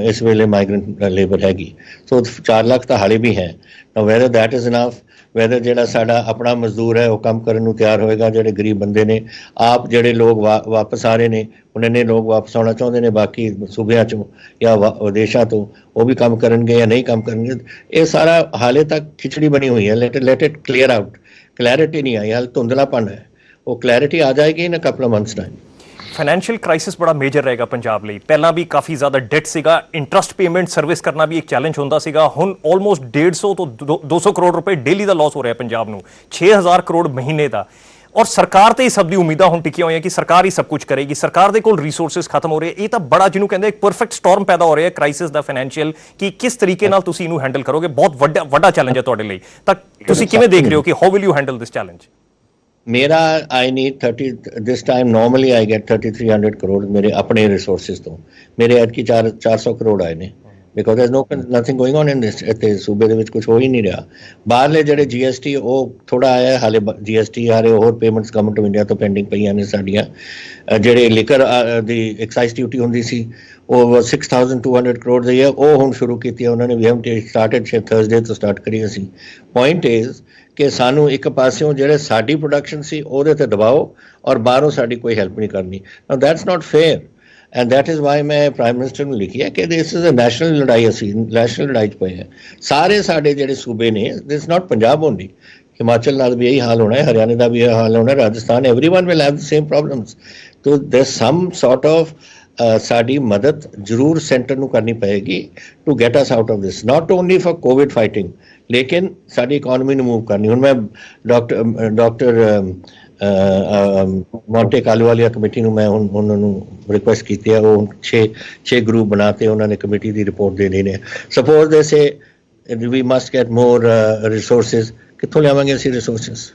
B: ਇਸ ਵੇਲੇ ਮਾਈਗ੍ਰੈਂਟ ਲੇਬਰ ਹੈਗੀ। ਸੋ 4 ਲੱਖ ਤਾਂ ਹਾਲੇ ਵੀ ਹੈ। Weather that is enough, weather ਜਿਹੜਾ ਸਾਡਾ ਆਪਣਾ ਮਜ਼ਦੂਰ ਹੈ ਉਹ ਕੰਮ ਕਰਨ ਨੂੰ ਤਿਆਰ ਹੋਏਗਾ, ਜਿਹੜੇ ਗਰੀਬ ਬੰਦੇ ਨੇ, ਆਪ ਜਿਹੜੇ ਲੋਕ ਵਾਪਸ ਆ ਰਹੇ ਨੇ, ਹੁਣ ਇੰਨੇ ਲੋਕ ਵਾਪਸ ਆਉਣਾ ਚਾਹੁੰਦੇ ਨੇ ਬਾਕੀ ਸੂਬਿਆਂ 'ਚੋਂ ਜਾਂ ਵਿਦੇਸ਼ਾਂ ਤੋਂ, ਉਹ ਵੀ ਕੰਮ ਕਰਨਗੇ ਜਾਂ ਨਹੀਂ ਕੰਮ ਕਰਨਗੇ। ਇਹ ਸਾਰਾ ਹਾਲੇ ਤੱਕ ਖਿਚੜੀ ਬਣੀ ਹੋਈ ਹੈ। Let it clear out. Clarity ਨਹੀਂ ਆਈ, ਹਾਲੇ ਧੁੰਦਲਾਪਨ ਹੈ। ਉਹ ਕਲੈਰਿਟੀ ਆ ਜਾਏਗੀ in a couple of months time.
A: Financial crisis ਬੜਾ ਮੇਜਰ ਰਹੇਗਾ ਪੰਜਾਬ ਲਈ। ਪਹਿਲਾਂ ਵੀ ਕਾਫੀ ਜ਼ਿਆਦਾ ਡੈਟ ਸੀਗਾ, ਇੰਟਰਸਟ ਪੇਮੈਂਟ ਸਰਵਿਸ ਕਰਨਾ ਵੀ ਇੱਕ ਚੈਲੰਜ ਹੁੰਦਾ ਸੀਗਾ। ਹੁਣ ਆਲਮੋਸਟ 150 ਤੋਂ 200 ਕਰੋੜ ਰੁਪਏ ਡੇਲੀ ਦਾ ਲਾਸ ਹੋ ਰਿਹਾ ਪੰਜਾਬ ਨੂੰ, 6,000 ਕਰੋੜ ਮਹੀਨੇ ਦਾ। ਔਰ ਸਰਕਾਰ ਤੇ ਹੀ ਸਭ ਦੀ ਉਮੀਦਾਂ ਹੁਣ ਟਿਕੀਆਂ ਹੋਈਆਂ ਕਿ ਸਰਕਾਰ ਹੀ ਸਭ ਕੁਝ ਕਰੇਗੀ। ਸਰਕਾਰ ਦੇ ਕੋਲ ਰਿਸੋਰਸਸ ਖਤਮ ਹੋ ਰਹੇ। ਇਹ ਤਾਂ ਬੜਾ, ਜਿਹਨੂੰ ਕਹਿੰਦੇ ਇੱਕ ਪਰਫੈਕਟ ਸਟਾਰਮ ਪੈਦਾ ਹੋ ਰਿਹਾ ਕ੍ਰਾਈਸਿਸ ਦਾ ਫਾਈਨੈਂਸ਼ੀਅਲ, ਕਿ ਕਿਸ ਤਰੀਕੇ ਨਾਲ ਤੁਸੀਂ ਇਹਨੂੰ ਹੈਂਡਲ ਕਰੋਗੇ। ਬਹੁਤ ਵੱਡਾ ਚੈਲੰਜ ਹੈ ਤੁਹਾਡੇ ਲਈ। ਤਾਂ ਤੁਸੀਂ ਕਿਵੇਂ ਦੇਖ ਰਹੇ ਹੋ ਕਿ how will you handle this challenge?
B: ਮੇਰਾ I need 30 this time. Normally I get 3,300 crore ਮੇਰੇ ਆਪਣੇ ਰਿਸੋਰਸਿਸ ਤੋਂ। ਮੇਰੇ ਐਤਕੀ 400 ਕਰੋੜ ਆਏ ਨੇ, because there is nothing going on in this. ਇੱਥੇ ਸੂਬੇ ਦੇ ਵਿੱਚ ਕੁਝ ਹੋ ਹੀ ਨਹੀਂ ਰਿਹਾ। ਬਾਹਰਲੇ ਜਿਹੜੇ GST ਉਹ ਥੋੜਾ ਆਇਆ ਹਾਲੇ, GST ਹਾਲੇ ਹੋਰ ਪੇਮੈਂਟਸ ਗਵਰਨਮੈਂਟ ਆਫ ਇੰਡੀਆ ਤੋਂ ਪੈਂਡਿੰਗ ਪਈਆਂ ਨੇ ਸਾਡੀਆਂ। ਜਿਹੜੇ ਲਿਕਰ ਦੀ ਐਕਸਾਈਜ਼ ਡਿਊਟੀ ਹੁੰਦੀ ਸੀ ਉਹ 6,200 ਕਰੋੜ ਦੀ ਹੈ, ਉਹ ਹੁਣ ਸ਼ੁਰੂ ਕੀਤੀ ਹੈ ਉਹਨਾਂ ਨੇ। ਵੀ ਹੈਵ ਸਟਾਰਟਡ ਥਰਸਡੇ ਤੋਂ ਸਟਾਰਟ ਕਰੀ ਅਸੀਂ। ਪੁਆਇੰਟ ਇਜ਼ ਕਿ ਸਾਨੂੰ ਇੱਕ ਪਾਸਿਓਂ ਜਿਹੜੇ ਸਾਡੀ ਪ੍ਰੋਡਕਸ਼ਨ ਸੀ ਉਹਦੇ ਤੇ ਦਬਾਓ ਔਰ ਬਾਹਰੋਂ ਸਾਡੀ ਕੋਈ ਹੈਲਪ ਨਹੀਂ ਕਰਨੀ। That's not fair and that is why ਮੈਂ ਪ੍ਰਾਈਮ ਮਿਨਿਸਟਰ ਨੂੰ ਲਿਖਿਆ ਕਿ ਦਿਸ ਇਜ਼ ਅ ਨੈਸ਼ਨਲ ਲੜਾਈ। ਅਸੀਂ ਨੈਸ਼ਨਲ ਲੜਾਈ 'ਚ ਪਏ ਹਾਂ। ਸਾਰੇ ਸਾਡੇ ਜਿਹੜੇ ਸੂਬੇ ਨੇ, ਦਿਸ ਨਾਟ ਪੰਜਾਬ ਓਨਲੀ, ਹਿਮਾਚਲ ਨਾਲ ਵੀ ਇਹੀ ਹਾਲ ਹੋਣਾ ਹੈ, ਹਰਿਆਣੇ ਦਾ ਵੀ ਇਹ ਹਾਲ ਹੋਣਾ ਹੈ, Rajasthan, everyone will have the same problems. ਤੋ ਦੇयर ਸਮ ਸੌਰਟ ਆਫ ਸਾਡੀ ਮਦਦ ਜ਼ਰੂਰ ਸੈਂਟਰ ਨੂੰ ਕਰਨੀ ਪਏਗੀ to get us out of this, not only for COVID fighting, ਲੇਕਿਨ ਸਾਡੀ ਇਕਨੋਮੀ ਨੂੰ ਮੂਵ ਕਰਨੀ। ਹੁਣ ਮੈਂ ਡਾਕਟਰ ਮੌਂਟੇ ਕਾਲੂ ਵਾਲੀ ਕਮੇਟੀ ਨੂੰ ਮੈਂ ਹੁਣ ਉਹਨਾਂ ਨੂੰ ਰਿਕੁਐਸਟ ਕੀਤੀ ਹੈ। ਉਹ 6 ਗਰੁੱਪ ਬਣਾਤੇ ਉਹਨਾਂ ਨੇ, ਕਮੇਟੀ ਦੀ ਰਿਪੋਰਟ ਦੇਣੀ ਨੇ। Suppose they say we must get more resources, ਕਿੱਥੋਂ ਲਿਆਵਾਂਗੇ ਅਸੀਂ resources?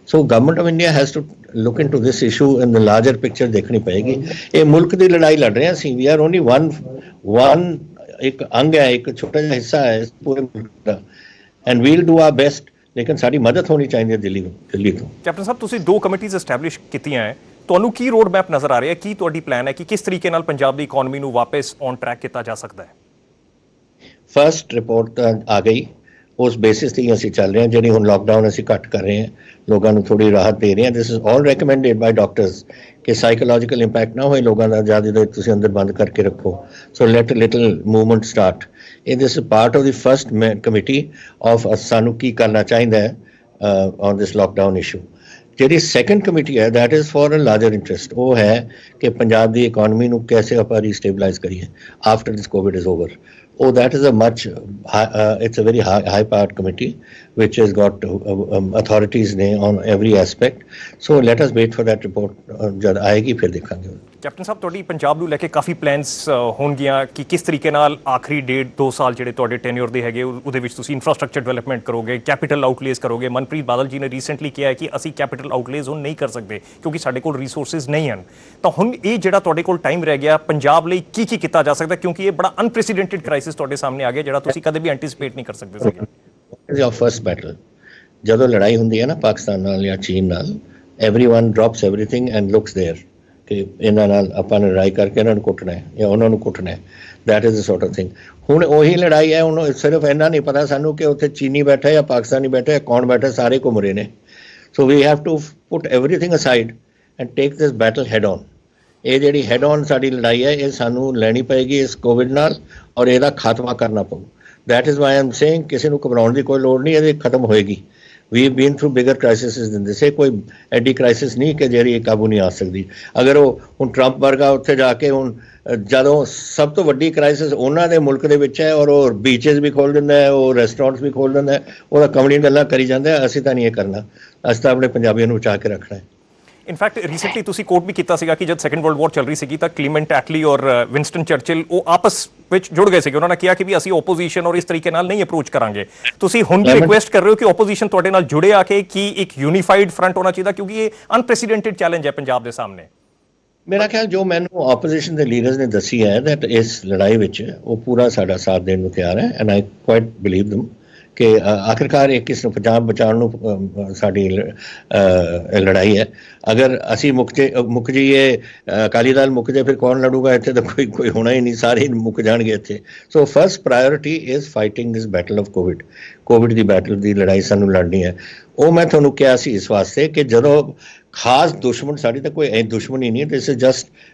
B: So government of India has to look into this issue in the larger picture ਦੇਖਣੀ ਪਏਗੀ। ਇਹ ਮੁਲਕ ਦੀ ਲੜਾਈ ਲੜ ਰਹੇ ਹਾਂ ਅਸੀਂ। ਵੀ ਆਰ ਓਨਲੀ ਵਨ ਇੱਕ ਅੰਗ ਹੈ, ਇੱਕ ਛੋਟਾ ਜਿਹਾ ਹਿੱਸਾ ਹੈ ਇਸ ਪੂਰੇ ਮੁਲਕ ਦਾ, and we'll do our best. ਲੇਕਿਨ ਸਾਡੀ ਮਦਦ ਹੋਣੀ ਚਾਹੀਦੀ ਹੈ ਦਿੱਲੀ ਤੋਂ।
A: ਕੈਪਟਨ ਸਾਹਿਬ, ਤੁਸੀਂ 2 ਕਮੇਟੀਜ਼ ਐਸਟੈਬਲਿਸ਼ ਕੀਤੀਆਂ ਹੈ, ਤੁਹਾਨੂੰ ਕੀ ਰੋਡ ਮੈਪ ਨਜ਼ਰ ਆ ਰਿਹਾ? ਕੀ ਤੁਹਾਡੀ ਪਲਾਨ ਹੈ ਕਿ ਕਿਸ ਤਰੀਕੇ ਨਾਲ ਪੰਜਾਬ ਦੀ ਇਕਨੋਮੀ ਨੂੰ ਵਾਪਸ ਔਨ ਟਰੈਕ ਕੀਤਾ ਜਾ ਸਕਦਾ ਹੈ?
B: ਫਸਟ ਰਿਪੋਰਟ ਤਾਂ ਆ ਗਈ, ਉਸ ਬੇਸਿਸ ਤੇ ਹੀ ਅਸੀਂ ਚੱਲ ਰਹੇ ਹਾਂ। ਜਿਹੜੀ ਹੁਣ ਲਾਕਡਾਊਨ ਅਸੀਂ ਘੱਟ ਕਰ ਰਹੇ ਹਾਂ, ਲੋਕਾਂ ਨੂੰ ਥੋੜੀ ਰਾਹਤ ਦੇ ਰਹੇ ਹਾਂ। This is all recommended by doctors ਕਿ ਸਾਈਕੋਲੋਜੀਕਲ ਇੰਪੈਕਟ ਨਾ ਹੋਏ ਲੋਕਾਂ ਦਾ, ਜ਼ਿਆਦਾ ਦੇਰ ਤੁਸੀਂ ਅੰਦਰ ਬੰਦ ਕਰਕੇ ਰੱਖੋ। So let little movement start. ਇਹ this is part of the first committee of ਸਾਨੂੰ ਕੀ ਕਰਨਾ ਚਾਹੀਦਾ ਹੈ ਔਨ ਦਿਸ ਲਾਕਡਾਊਨ ਇਸ਼ੂ। ਜਿਹੜੀ ਸੈਕੰਡ ਕਮੇਟੀ ਹੈ that is for a larger interest, ਉਹ ਹੈ ਕਿ ਪੰਜਾਬ ਦੀ ਇਕਨੋਮੀ ਨੂੰ ਕੈਸੇ ਆਪਾਂ ਰੀਸਟੇਬਲਾਈਜ਼ ਕਰੀਏ after this COVID is over. Oh, that is a much it's a very high powered committee which has got authorities on every aspect. So let us wait for that report. ਜਦ ਆਏਗੀ ਫਿਰ ਦੇਖਾਂਗੇ।
A: Captain ਸਾਹਿਬ, ਤੁਹਾਡੀ ਪੰਜਾਬ ਨੂੰ ਲੈ ਕੇ ਕਾਫੀ plans ਹੋਣਗੀਆਂ ਕਿ ਕਿਸ ਤਰੀਕੇ ਨਾਲ ਆਖਰੀ 1.5-2 ਸਾਲ ਜਿਹੜੇ ਤੁਹਾਡੇ ਟੈਨਿਓਰ ਦੇ ਹੈਗੇ ਉਹਦੇ ਵਿੱਚ ਤੁਸੀਂ ਇਨਫਰਾਸਟ੍ਰਕਚਰ ਡਿਵੈਲਪਮੈਂਟ ਕਰੋਗੇ, ਕੈਪੀਟਲ ਆਊਟਲੇਜ਼ ਕਰੋਗੇ। ਮਨਪ੍ਰੀਤ ਬਾਦਲ ਜੀ ਨੇ ਰੀਸੈਂਟਲੀ ਕਿਹਾ ਹੈ ਕਿ ਅਸੀਂ ਕੈਪੀਟਲ ਆਊਟਲੇਜ਼ ਹੁਣ ਨਹੀਂ ਕਰ ਸਕਦੇ ਕਿਉਂਕਿ ਸਾਡੇ ਕੋਲ ਰਿਸੋਰਸਿਸ ਨਹੀਂ ਹਨ। ਤਾਂ ਹੁਣ ਇਹ ਜਿਹੜਾ ਤੁਹਾਡੇ ਕੋਲ ਟਾਈਮ ਰਹਿ ਗਿਆ, ਪੰਜਾਬ ਲਈ ਕੀ ਕੀਤਾ ਜਾ ਸਕਦਾ, ਕਿਉਂਕਿ ਇਹ ਬੜਾ ਅਨਪ੍ਰੈਸੀਡੈਂਟਡ ਕ੍ਰਾਈਸਿਸ ਤੁਹਾਡੇ ਸਾਹਮਣੇ ਆ ਗਿਆ ਜਿਹੜਾ ਤੁਸੀਂ ਕਦੇ ਵੀ ਐਂਟੀਸਿਪੇਟ ਨਹੀਂ ਕਰ ਸਕਦੇ ਸੀਗੇ।
B: Your first battle, ਜਦੋਂ ਲੜਾਈ ਹੁੰਦੀ ਹੈ ਨਾ ਪਾਕਿਸਤਾਨ ਨਾਲ ਜਾਂ ਚੀਨ ਨਾਲ, everyone drops everything and looks there ਕਿ ਇਹਨਾਂ ਨਾਲ ਆਪਾਂ ਨੇ ਲੜਾਈ ਕਰਕੇ ਇਹਨਾਂ ਨੂੰ ਕੁੱਟਣਾ ਹੈ ਜਾਂ ਉਹਨਾਂ ਨੂੰ ਕੁੱਟਣਾ ਹੈ। That is the sort of thing. ਹੁਣ ਉਹੀ ਲੜਾਈ ਹੈ, ਹੁਣ ਸਿਰਫ ਇੰਨਾ ਨਹੀਂ ਪਤਾ ਸਾਨੂੰ ਕਿ ਉੱਥੇ ਚੀਨੀ ਬੈਠਾ ਜਾਂ ਪਾਕਿਸਤਾਨੀ ਬੈਠਾ ਜਾਂ ਕੌਣ ਬੈਠਾ, ਸਾਰੇ ਘੁੰਮ ਰਹੇ ਨੇ। So we have to put everything aside and take this battle head on. ਇਹ ਜਿਹੜੀ ਹੈਡ ਔਨ ਸਾਡੀ ਲੜਾਈ ਹੈ, ਇਹ ਸਾਨੂੰ ਲੈਣੀ ਪਏਗੀ ਇਸ ਕੋਵਿਡ ਨਾਲ, ਔਰ ਇਹਦਾ ਖਾਤਮਾ ਕਰਨਾ ਪਊ। That is Y Aam saying ਕਿਸੇ ਨੂੰ ਘਬਰਾਉਣ ਦੀ ਕੋਈ ਲੋੜ ਨਹੀਂ, ਇਹਦੀ ਖਤਮ ਹੋਏਗੀ। We've been through bigger crises than this. ਇਹ ਕੋਈ ਐਡੀ ਕ੍ਰਾਈਸਿਸ ਨਹੀਂ ਕਿ ਜਿਹੜੀ ਕਾਬੂ ਨਹੀਂ ਆ ਸਕਦੀ। ਅਗਰ ਉਹ ਹੁਣ ਟਰੰਪ ਵਰਗਾ ਉੱਥੇ ਜਾ ਕੇ ਹੁਣ ਜਦੋਂ ਸਭ ਤੋਂ ਵੱਡੀ ਕ੍ਰਾਈਸਿਸ ਉਹਨਾਂ ਦੇ ਮੁਲਕ ਦੇ ਵਿੱਚ ਹੈ ਔਰ ਉਹ ਬੀਚਸ ਵੀ ਖੋਲ੍ਹ ਦਿੰਦਾ ਹੈ, ਉਹ ਰੈਸਟੋਰੈਂਟਸ ਵੀ ਖੋਲ੍ਹ ਦਿੰਦਾ ਹੈ, ਉਹਦਾ ਕਮਲੀਆਂ ਗੱਲਾਂ ਕਰੀ ਜਾਂਦੇ ਆ। ਅਸੀਂ ਤਾਂ ਨਹੀਂ ਇਹ ਕਰਨਾ, ਅਸੀਂ ਤਾਂ ਆਪਣੇ ਪੰਜਾਬੀਆਂ ਨੂੰ ਬਚਾ ਕੇ ਰੱਖਣਾ ਹੈ।
A: ਇਨਫੈਕਟ ਰੀਸੈਂਟਲੀ ਤੁਸੀਂ ਕੋਟ ਵੀ ਕੀਤਾ ਸੀਗਾ ਕਿ ਜਦ ਸੈਕੰਡ ਵਰਲਡ ਵਾਰ ਚੱਲ ਰਹੀ ਸੀਗੀ ਤਾਂ ਕਲੀਮੈਂਟ ਐਟਲੀ ਔਰ ਵਿੰਸਟਨ ਚਰਚਿਲ ਉਹ ਆਪਸ ਵਿੱਚ ਜੁੜ ਗਏ ਸੀਗੇ। ਉਹਨਾਂ ਨੇ ਕਿਹਾ ਕਿ ਵੀ ਅਸੀਂ ਓਪੋਜੀਸ਼ਨ ਔਰ ਇਸ ਤਰੀਕੇ ਨਾਲ ਨਹੀਂ ਅਪਰੋਚ ਕਰਾਂਗੇ। ਤੁਸੀਂ ਹੁਣ ਵੀ ਰਿਕੁਐਸਟ ਕਰ ਰਹੇ ਹੋ ਕਿ ਓਪੋਜੀਸ਼ਨ ਤੁਹਾਡੇ ਨਾਲ ਜੁੜੇ ਆ ਕੇ ਕਿ ਇੱਕ ਯੂਨੀਫਾਈਡ ਫਰੰਟ ਹੋਣਾ ਚਾਹੀਦਾ ਕਿਉਂਕਿ ਇਹ ਅਨਪ੍ਰੈਸੀਡੈਂਟਡ ਚੈਲੰਜ ਹੈ ਪੰਜਾਬ ਦੇ ਸਾਹਮਣੇ।
B: ਮੇਰਾ ਖਿਆਲ ਜੋ ਮੈਨੂੰ ਆਪੋਜੀਸ਼ਨ ਦੇ ਲੀਡਰਸ ਨੇ ਦੱਸੀ ਹੈ ਦੈਟ ਇਸ ਲੜਾਈ ਵਿੱਚ ਉਹ ਪੂਰਾ ਸਾਡਾ ਸਾਥ ਦੇਣ ਨੂੰ ਤਿਆਰ ਹੈ ਐਂਡ ਆਈ ਕੁਆਇਟ ਬਿਲੀਵ ਦਮ ਕਿ ਆਖਿਰਕਾਰ ਇਹ ਕਿਸ ਨੂੰ ਪੰਜਾਬ ਬਚਾਉਣ ਨੂੰ ਸਾਡੀ ਲੜਾਈ ਹੈ। ਅਗਰ ਅਸੀਂ ਮੁੱਕ ਜਾਈਏ, ਅਕਾਲੀ ਦਲ ਮੁੱਕ ਜਾਏ, ਫਿਰ ਕੌਣ ਲੜੂਗਾ ਇੱਥੇ? ਤਾਂ ਕੋਈ ਹੋਣਾ ਹੀ ਨਹੀਂ, ਸਾਰੇ ਮੁੱਕ ਜਾਣਗੇ ਇੱਥੇ। So first priority is fighting this battle of Covid the battle ਦੀ ਲੜਾਈ ਸਾਨੂੰ ਲੜਨੀ ਹੈ। ਉਹ ਮੈਂ ਤੁਹਾਨੂੰ ਕਿਹਾ ਸੀ ਇਸ ਵਾਸਤੇ ਕਿ ਜਦੋਂ ਖਾਸ ਦੁਸ਼ਮਣ ਸਾਡੀ ਤਾਂ ਕੋਈ ਦੁਸ਼ਮਣ ਹੀ ਨਹੀਂ, ਦਿਸ ਇਜ਼ ਜਸਟ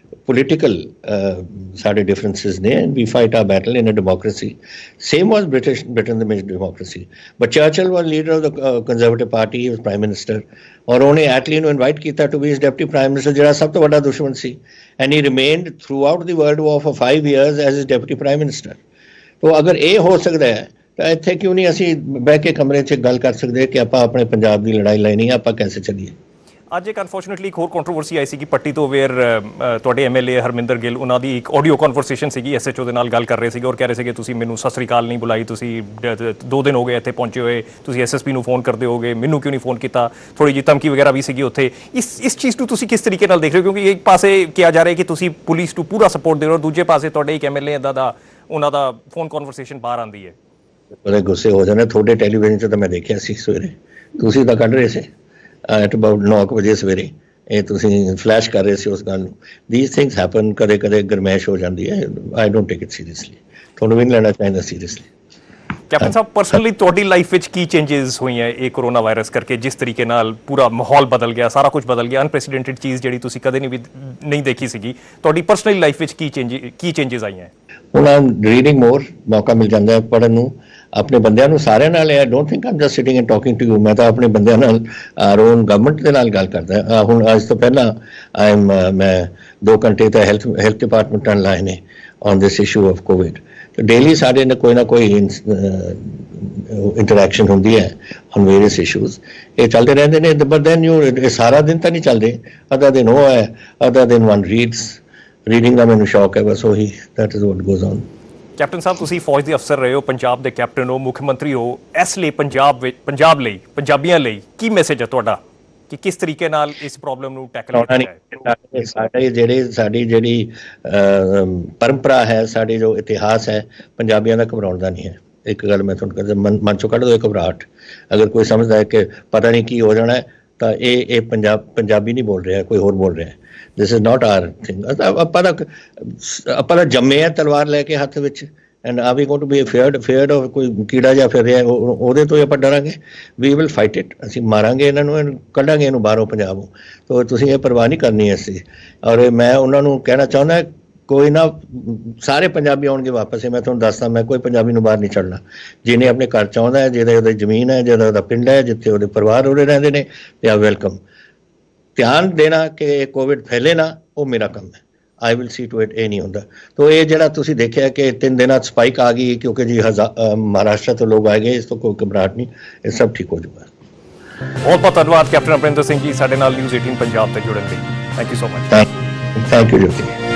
B: ਪੋਲੀਟੀਕਲ ਸਾਡੇ ਡਿਫਰੈਂਸਿਸ ਨੇ। We fight our battle in a democracy. Same was Britain the democracy, but Churchill was leader of the Conservative Party, he was prime minister, ਔਰ ਉਹਨੇ ਐਟਲੀ ਨੂੰ ਇਨਵਾਈਟ ਕੀਤਾ to be his deputy prime minister, ਜਿਹੜਾ ਸਭ ਤੋਂ ਵੱਡਾ ਦੁਸ਼ਮਣ ਸੀ। And he remained throughout the World War for 5 years as his deputy prime minister. ਤੋ ਅਗਰ ਇਹ ਹੋ ਸਕਦਾ ਹੈ ਤਾਂ ਇੱਥੇ ਕਿਉਂ ਨਹੀਂ ਅਸੀਂ ਬਹਿ ਕੇ ਕਮਰੇ 'ਚ ਗੱਲ ਕਰ ਸਕਦੇ ਕਿ ਆਪਾਂ ਆਪਣੇ ਪੰਜਾਬ ਦੀ ਲੜਾਈ ਲੈਣੀ ਹੈ, ਆਪਾਂ ਕੈਸੇ ਚੱਲੀਏ।
A: ਅੱਜ ਇੱਕ ਅਨਫੋਰਚੂਨੇਟਲੀ ਇੱਕ ਹੋਰ ਕੰਟਰੋਵਰਸੀ ਆਈ ਸੀ ਕਿ ਪੱਟੀ ਤੋਂ ਅਵੇਅਰ ਤੁਹਾਡੇ ਐਮਐਲਏ ਹਰਮਿੰਦਰ ਗਿੱਲ, ਉਹਨਾਂ ਦੀ ਇੱਕ ਆਡੀਓ ਕਨਵਰਸੇਸ਼ਨ ਸੀਗੀ, ਐਸਐਚਓ ਦੇ ਨਾਲ ਗੱਲ ਕਰ ਰਹੇ ਸੀਗੇ ਔਰ ਕਹਿ ਰਹੇ ਸੀਗੇ ਤੁਸੀਂ ਮੈਨੂੰ ਸਤਿ ਸ੍ਰੀ ਅਕਾਲ ਨਹੀਂ ਬੁਲਾਈ, ਤੁਸੀਂ 2 ਦਿਨ ਹੋ ਗਏ ਇੱਥੇ ਪਹੁੰਚੇ ਹੋਏ, ਤੁਸੀਂ ਐਸਐਸਪੀ ਨੂੰ ਫੋਨ ਕਰਦੇ ਹੋਗੇ, ਮੈਨੂੰ ਕਿਉਂ ਨਹੀਂ ਫੋਨ ਕੀਤਾ। ਥੋੜੀ ਜਿਹੀ ਧਮਕੀ ਵਗੈਰਾ ਵੀ ਸੀਗੀ ਉੱਥੇ। ਇਸ ਚੀਜ਼ ਨੂੰ ਤੁਸੀਂ ਕਿਸ ਤਰੀਕੇ ਨਾਲ ਦੇਖ ਰਹੇ ਹੋ? ਕਿਉਂਕਿ ਇੱਕ ਪਾਸੇ ਕਿਹਾ ਜਾ ਰਿਹਾ ਕਿ ਤੁਸੀਂ ਪੁਲਿਸ ਨੂੰ ਪੂਰਾ ਸਪੋਰਟ ਦੇ ਰਹੇ ਹੋ, ਦੂਜੇ ਪਾਸੇ ਤੁਹਾਡੇ ਇੱਕ ਐਮਐਲਏ ਇੱਦਾਂ ਦਾ ਉਹਨਾਂ ਦਾ ਫੋਨ ਕਨਵਰਸੇਸ਼ਨ ਬਾਹਰ ਆਉਂਦੀ ਹੈ।
B: ਬੜੇ ਗੁੱਸੇ ਹੋ ਜਾਣੇ। ਤੁਹਾਡੇ ਟੈਲੀਵਿਜ਼ਨ 'ਚ ਤਾਂ ਮੈਂ ਦੇਖਿਆ ਸੀ ਸਵੇਰੇ, ਤੁਸੀਂ ਤਾਂ ਕੱਢ ਰਹੇ ਸੀ ਐਟ ਅਬਾਊਟ 9 ਵਜੇ ਸਵੇਰੇ, ਇਹ ਤੁਸੀਂ ਫਲੈਸ਼ ਕਰ ਰਹੇ ਸੀ ਉਸ ਗੱਲ ਨੂੰ। ਥੀਸ ਥਿੰਗਸ ਹੈਪਨ, ਕਦੇ ਕਦੇ ਗਰਮੈਸ਼ ਹੋ ਜਾਂਦੀ ਹੈ। I don't take it seriously, ਤੁਹਾਨੂੰ ਵੀ ਨਹੀਂ ਲੈਣਾ ਚਾਹੀਦਾ ਸੀਰੀਅਸਲੀ।
A: ਕੈਪਟਨ ਸਾਹਿਬ, ਪਰਸਨਲੀ ਤੁਹਾਡੀ ਲਾਈਫ ਵਿੱਚ ਕੀ ਚੇਂਜਸ ਹੋਈਆਂ ਇਹ ਕੋਰੋਨਾ ਵਾਇਰਸ ਕਰਕੇ? ਜਿਸ ਤਰੀਕੇ ਨਾਲ ਪੂਰਾ ਮਾਹੌਲ ਬਦਲ ਗਿਆ, ਸਾਰਾ ਕੁਝ ਬਦਲ ਗਿਆ, ਅਨਪ੍ਰੈਸੀਡੈਂਟਡ ਚੀਜ਼ ਜਿਹੜੀ ਤੁਸੀਂ ਕਦੇ ਨਹੀਂ ਦੇਖੀ ਸੀਗੀ, ਤੁਹਾਡੀ ਪਰਸਨਲੀ ਲਾਈਫ ਵਿੱਚ ਕੀ ਚੇਂਜਸ ਆਈਆਂ?
B: ਹੁਣ ਆਮ ਰੀਡਿੰਗ ਮੋਰ, ਮੌਕਾ ਮਿਲ ਜਾਂਦਾ ਹੈ ਪੜ੍ਹਨ ਨੂੰ, ਆਪਣੇ ਬੰਦਿਆਂ ਨੂੰ, ਸਾਰਿਆਂ ਨਾਲ। I don't think I'm just sitting and talking to you. ਮੈਂ ਤਾਂ ਆਪਣੇ ਬੰਦਿਆਂ ਨਾਲ, ਰੋਨ ਗਵਰਨਮੈਂਟ ਦੇ ਨਾਲ ਗੱਲ ਕਰਦਾ। ਹੁਣ ਅੱਜ ਤੋਂ ਪਹਿਲਾਂ ਮੈਂ 2 ਘੰਟੇ ਤਾਂ ਹੈਲਥ ਡਿਪਾਰਟਮੈਂਟ ਨਾਲ ਲਾਏ ਨੇ on this issue of Covid. Daily ਸਾਡੇ ਨਾਲ ਕੋਈ ਨਾ ਕੋਈ ਇੰਟਰੈਕਸ਼ਨ ਹੁੰਦੀ ਹੈ ਔਨ ਵੇਰੀਅਸ ਇਸ਼ੂਜ਼। ਇਹ ਚੱਲਦੇ ਰਹਿੰਦੇ ਨੇ, ਬਟ ਦੈਨ ਇਹ ਸਾਰਾ ਦਿਨ ਤਾਂ ਨਹੀਂ ਚੱਲਦੇ। ਅੱਧਾ ਦਿਨ ਉਹ ਹੈ, ਅੱਧਾ ਦਿਨ ਵਨ ਰੀਡਿੰਗ ਦਾ ਮੈਨੂੰ ਸ਼ੌਕ ਹੈ, ਬਸ ਉਹੀ, that is what goes on.
A: Captain ਸਾਹਿਬ, ਤੁਸੀਂ ਫੌਜ ਦੇ ਅਫਸਰ ਰਹੇ ਹੋ, ਪੰਜਾਬ ਦੇ ਕੈਪਟਨ ਹੋ, ਮੁੱਖ ਮੰਤਰੀ ਹੋ, ਇਸ ਲਈ ਪੰਜਾਬ ਲਈ, ਪੰਜਾਬੀਆਂ ਲਈ ਕੀ ਮੈਸੇਜ ਹੈ ਤੁਹਾਡਾ ਕਿ ਕਿਸ ਤਰੀਕੇ ਨਾਲ ਇਸ ਪ੍ਰੋਬਲਮ ਨੂੰ ਟੈਕਲ ਕੀਤਾ ਜਾਏ? ਸਾਡੀ ਜਿਹੜੀ ਪਰੰਪਰਾ ਹੈ, ਸਾਡੇ ਜੋ ਇਤਿਹਾਸ ਹੈ, ਪੰਜਾਬੀਆਂ ਦਾ ਘਬਰਾਉਣ ਦਾ ਨਹੀਂ ਹੈ। ਇੱਕ ਗੱਲ ਮੈਂ ਤੁਹਾਨੂੰ ਕਹਿੰਦਾ, ਮਨ ਚੋਂ ਕੱਢ ਦਿਓ ਇਹ ਘਬਰਾਹਟ। ਅਗਰ ਕੋਈ ਸਮਝਦਾ ਹੈ ਕਿ ਪਤਾ ਨਹੀਂ ਕੀ ਹੋ ਜਾਣਾ ਹੈ, ਤਾਂ ਇਹ ਪੰਜਾਬੀ ਨਹੀਂ ਬੋਲ ਰਿਹਾ, ਕੋਈ ਹੋਰ ਬੋਲ ਰਿਹਾ। This is not our thing. ਆਪਾਂ ਤਾਂ ਜੰਮੇ ਆ ਤਲਵਾਰ ਲੈ ਕੇ ਹੱਥ ਵਿੱਚ, and are we going to be feared of ਕੋਈ ਕੀੜਾ ਜਾਂ ਫਿਰ ਰਿਹਾ ਉਹਦੇ ਤੋਂ ਹੀ ਆਪਾਂ ਡਰਾਂਗੇ? We will fight it. ਅਸੀਂ ਮਾਰਾਂਗੇ ਇਹਨਾਂ ਨੂੰ, ਕੱਢਾਂਗੇ ਇਹਨੂੰ ਬਾਹਰੋਂ ਪੰਜਾਬ ਨੂੰ। ਤਾਂ ਤੁਸੀਂ ਇਹ ਪਰਵਾਹ ਨਹੀਂ ਕਰਨੀ ਅਸੀਂ। ਔਰ ਮੈਂ ਉਹਨਾਂ ਨੂੰ ਕਹਿਣਾ ਚਾਹੁੰਦਾ, ਕੋਈ ਨਾ, ਸਾਰੇ ਪੰਜਾਬੀ ਆਉਣਗੇ ਵਾਪਸ। ਮੈਂ ਤੁਹਾਨੂੰ ਦੱਸਦਾ, ਮੈਂ ਕੋਈ ਪੰਜਾਬੀ ਨੂੰ ਬਾਹਰ ਨਹੀਂ ਛੱਡਣਾ। ਜਿਹਨੇ ਆਪਣੇ ਘਰ ਚਾਹੁੰਦਾ ਹੈ, ਜਿਹਦੇ ਉਹਦੀ ਜ਼ਮੀਨ ਹੈ, ਜਿਹਦਾ ਉਹਦਾ ਪਿੰਡ ਹੈ, ਜਿੱਥੇ ਉਹਦੇ ਪਰਿਵਾਰ ਉਹਦੇ ਰਹਿੰਦੇ ਨੇ, ਦੇ ਆਰ ਵੈਲਕਮ।
B: ध्यान देना कि कोविड फैले ना, वो मेरा काम है। I will see to it, ये नहीं होता। तो ये जरा तुसी देखिया कि 3 दिन स्पाइक आ गई क्योंकि जी महाराष्ट्र तो लोग आ गए, इस तो कोई घबराहट नहीं, ये सब ठीक हो जाएगा।
A: बहुत बहुत धन्यवाद कैप्टन अमरिंदर सिंह जी, साडे नाल न्यूज़ 18 पंजाब ते जुड़न लई। Thank you so much.
B: Thank you Jyoti.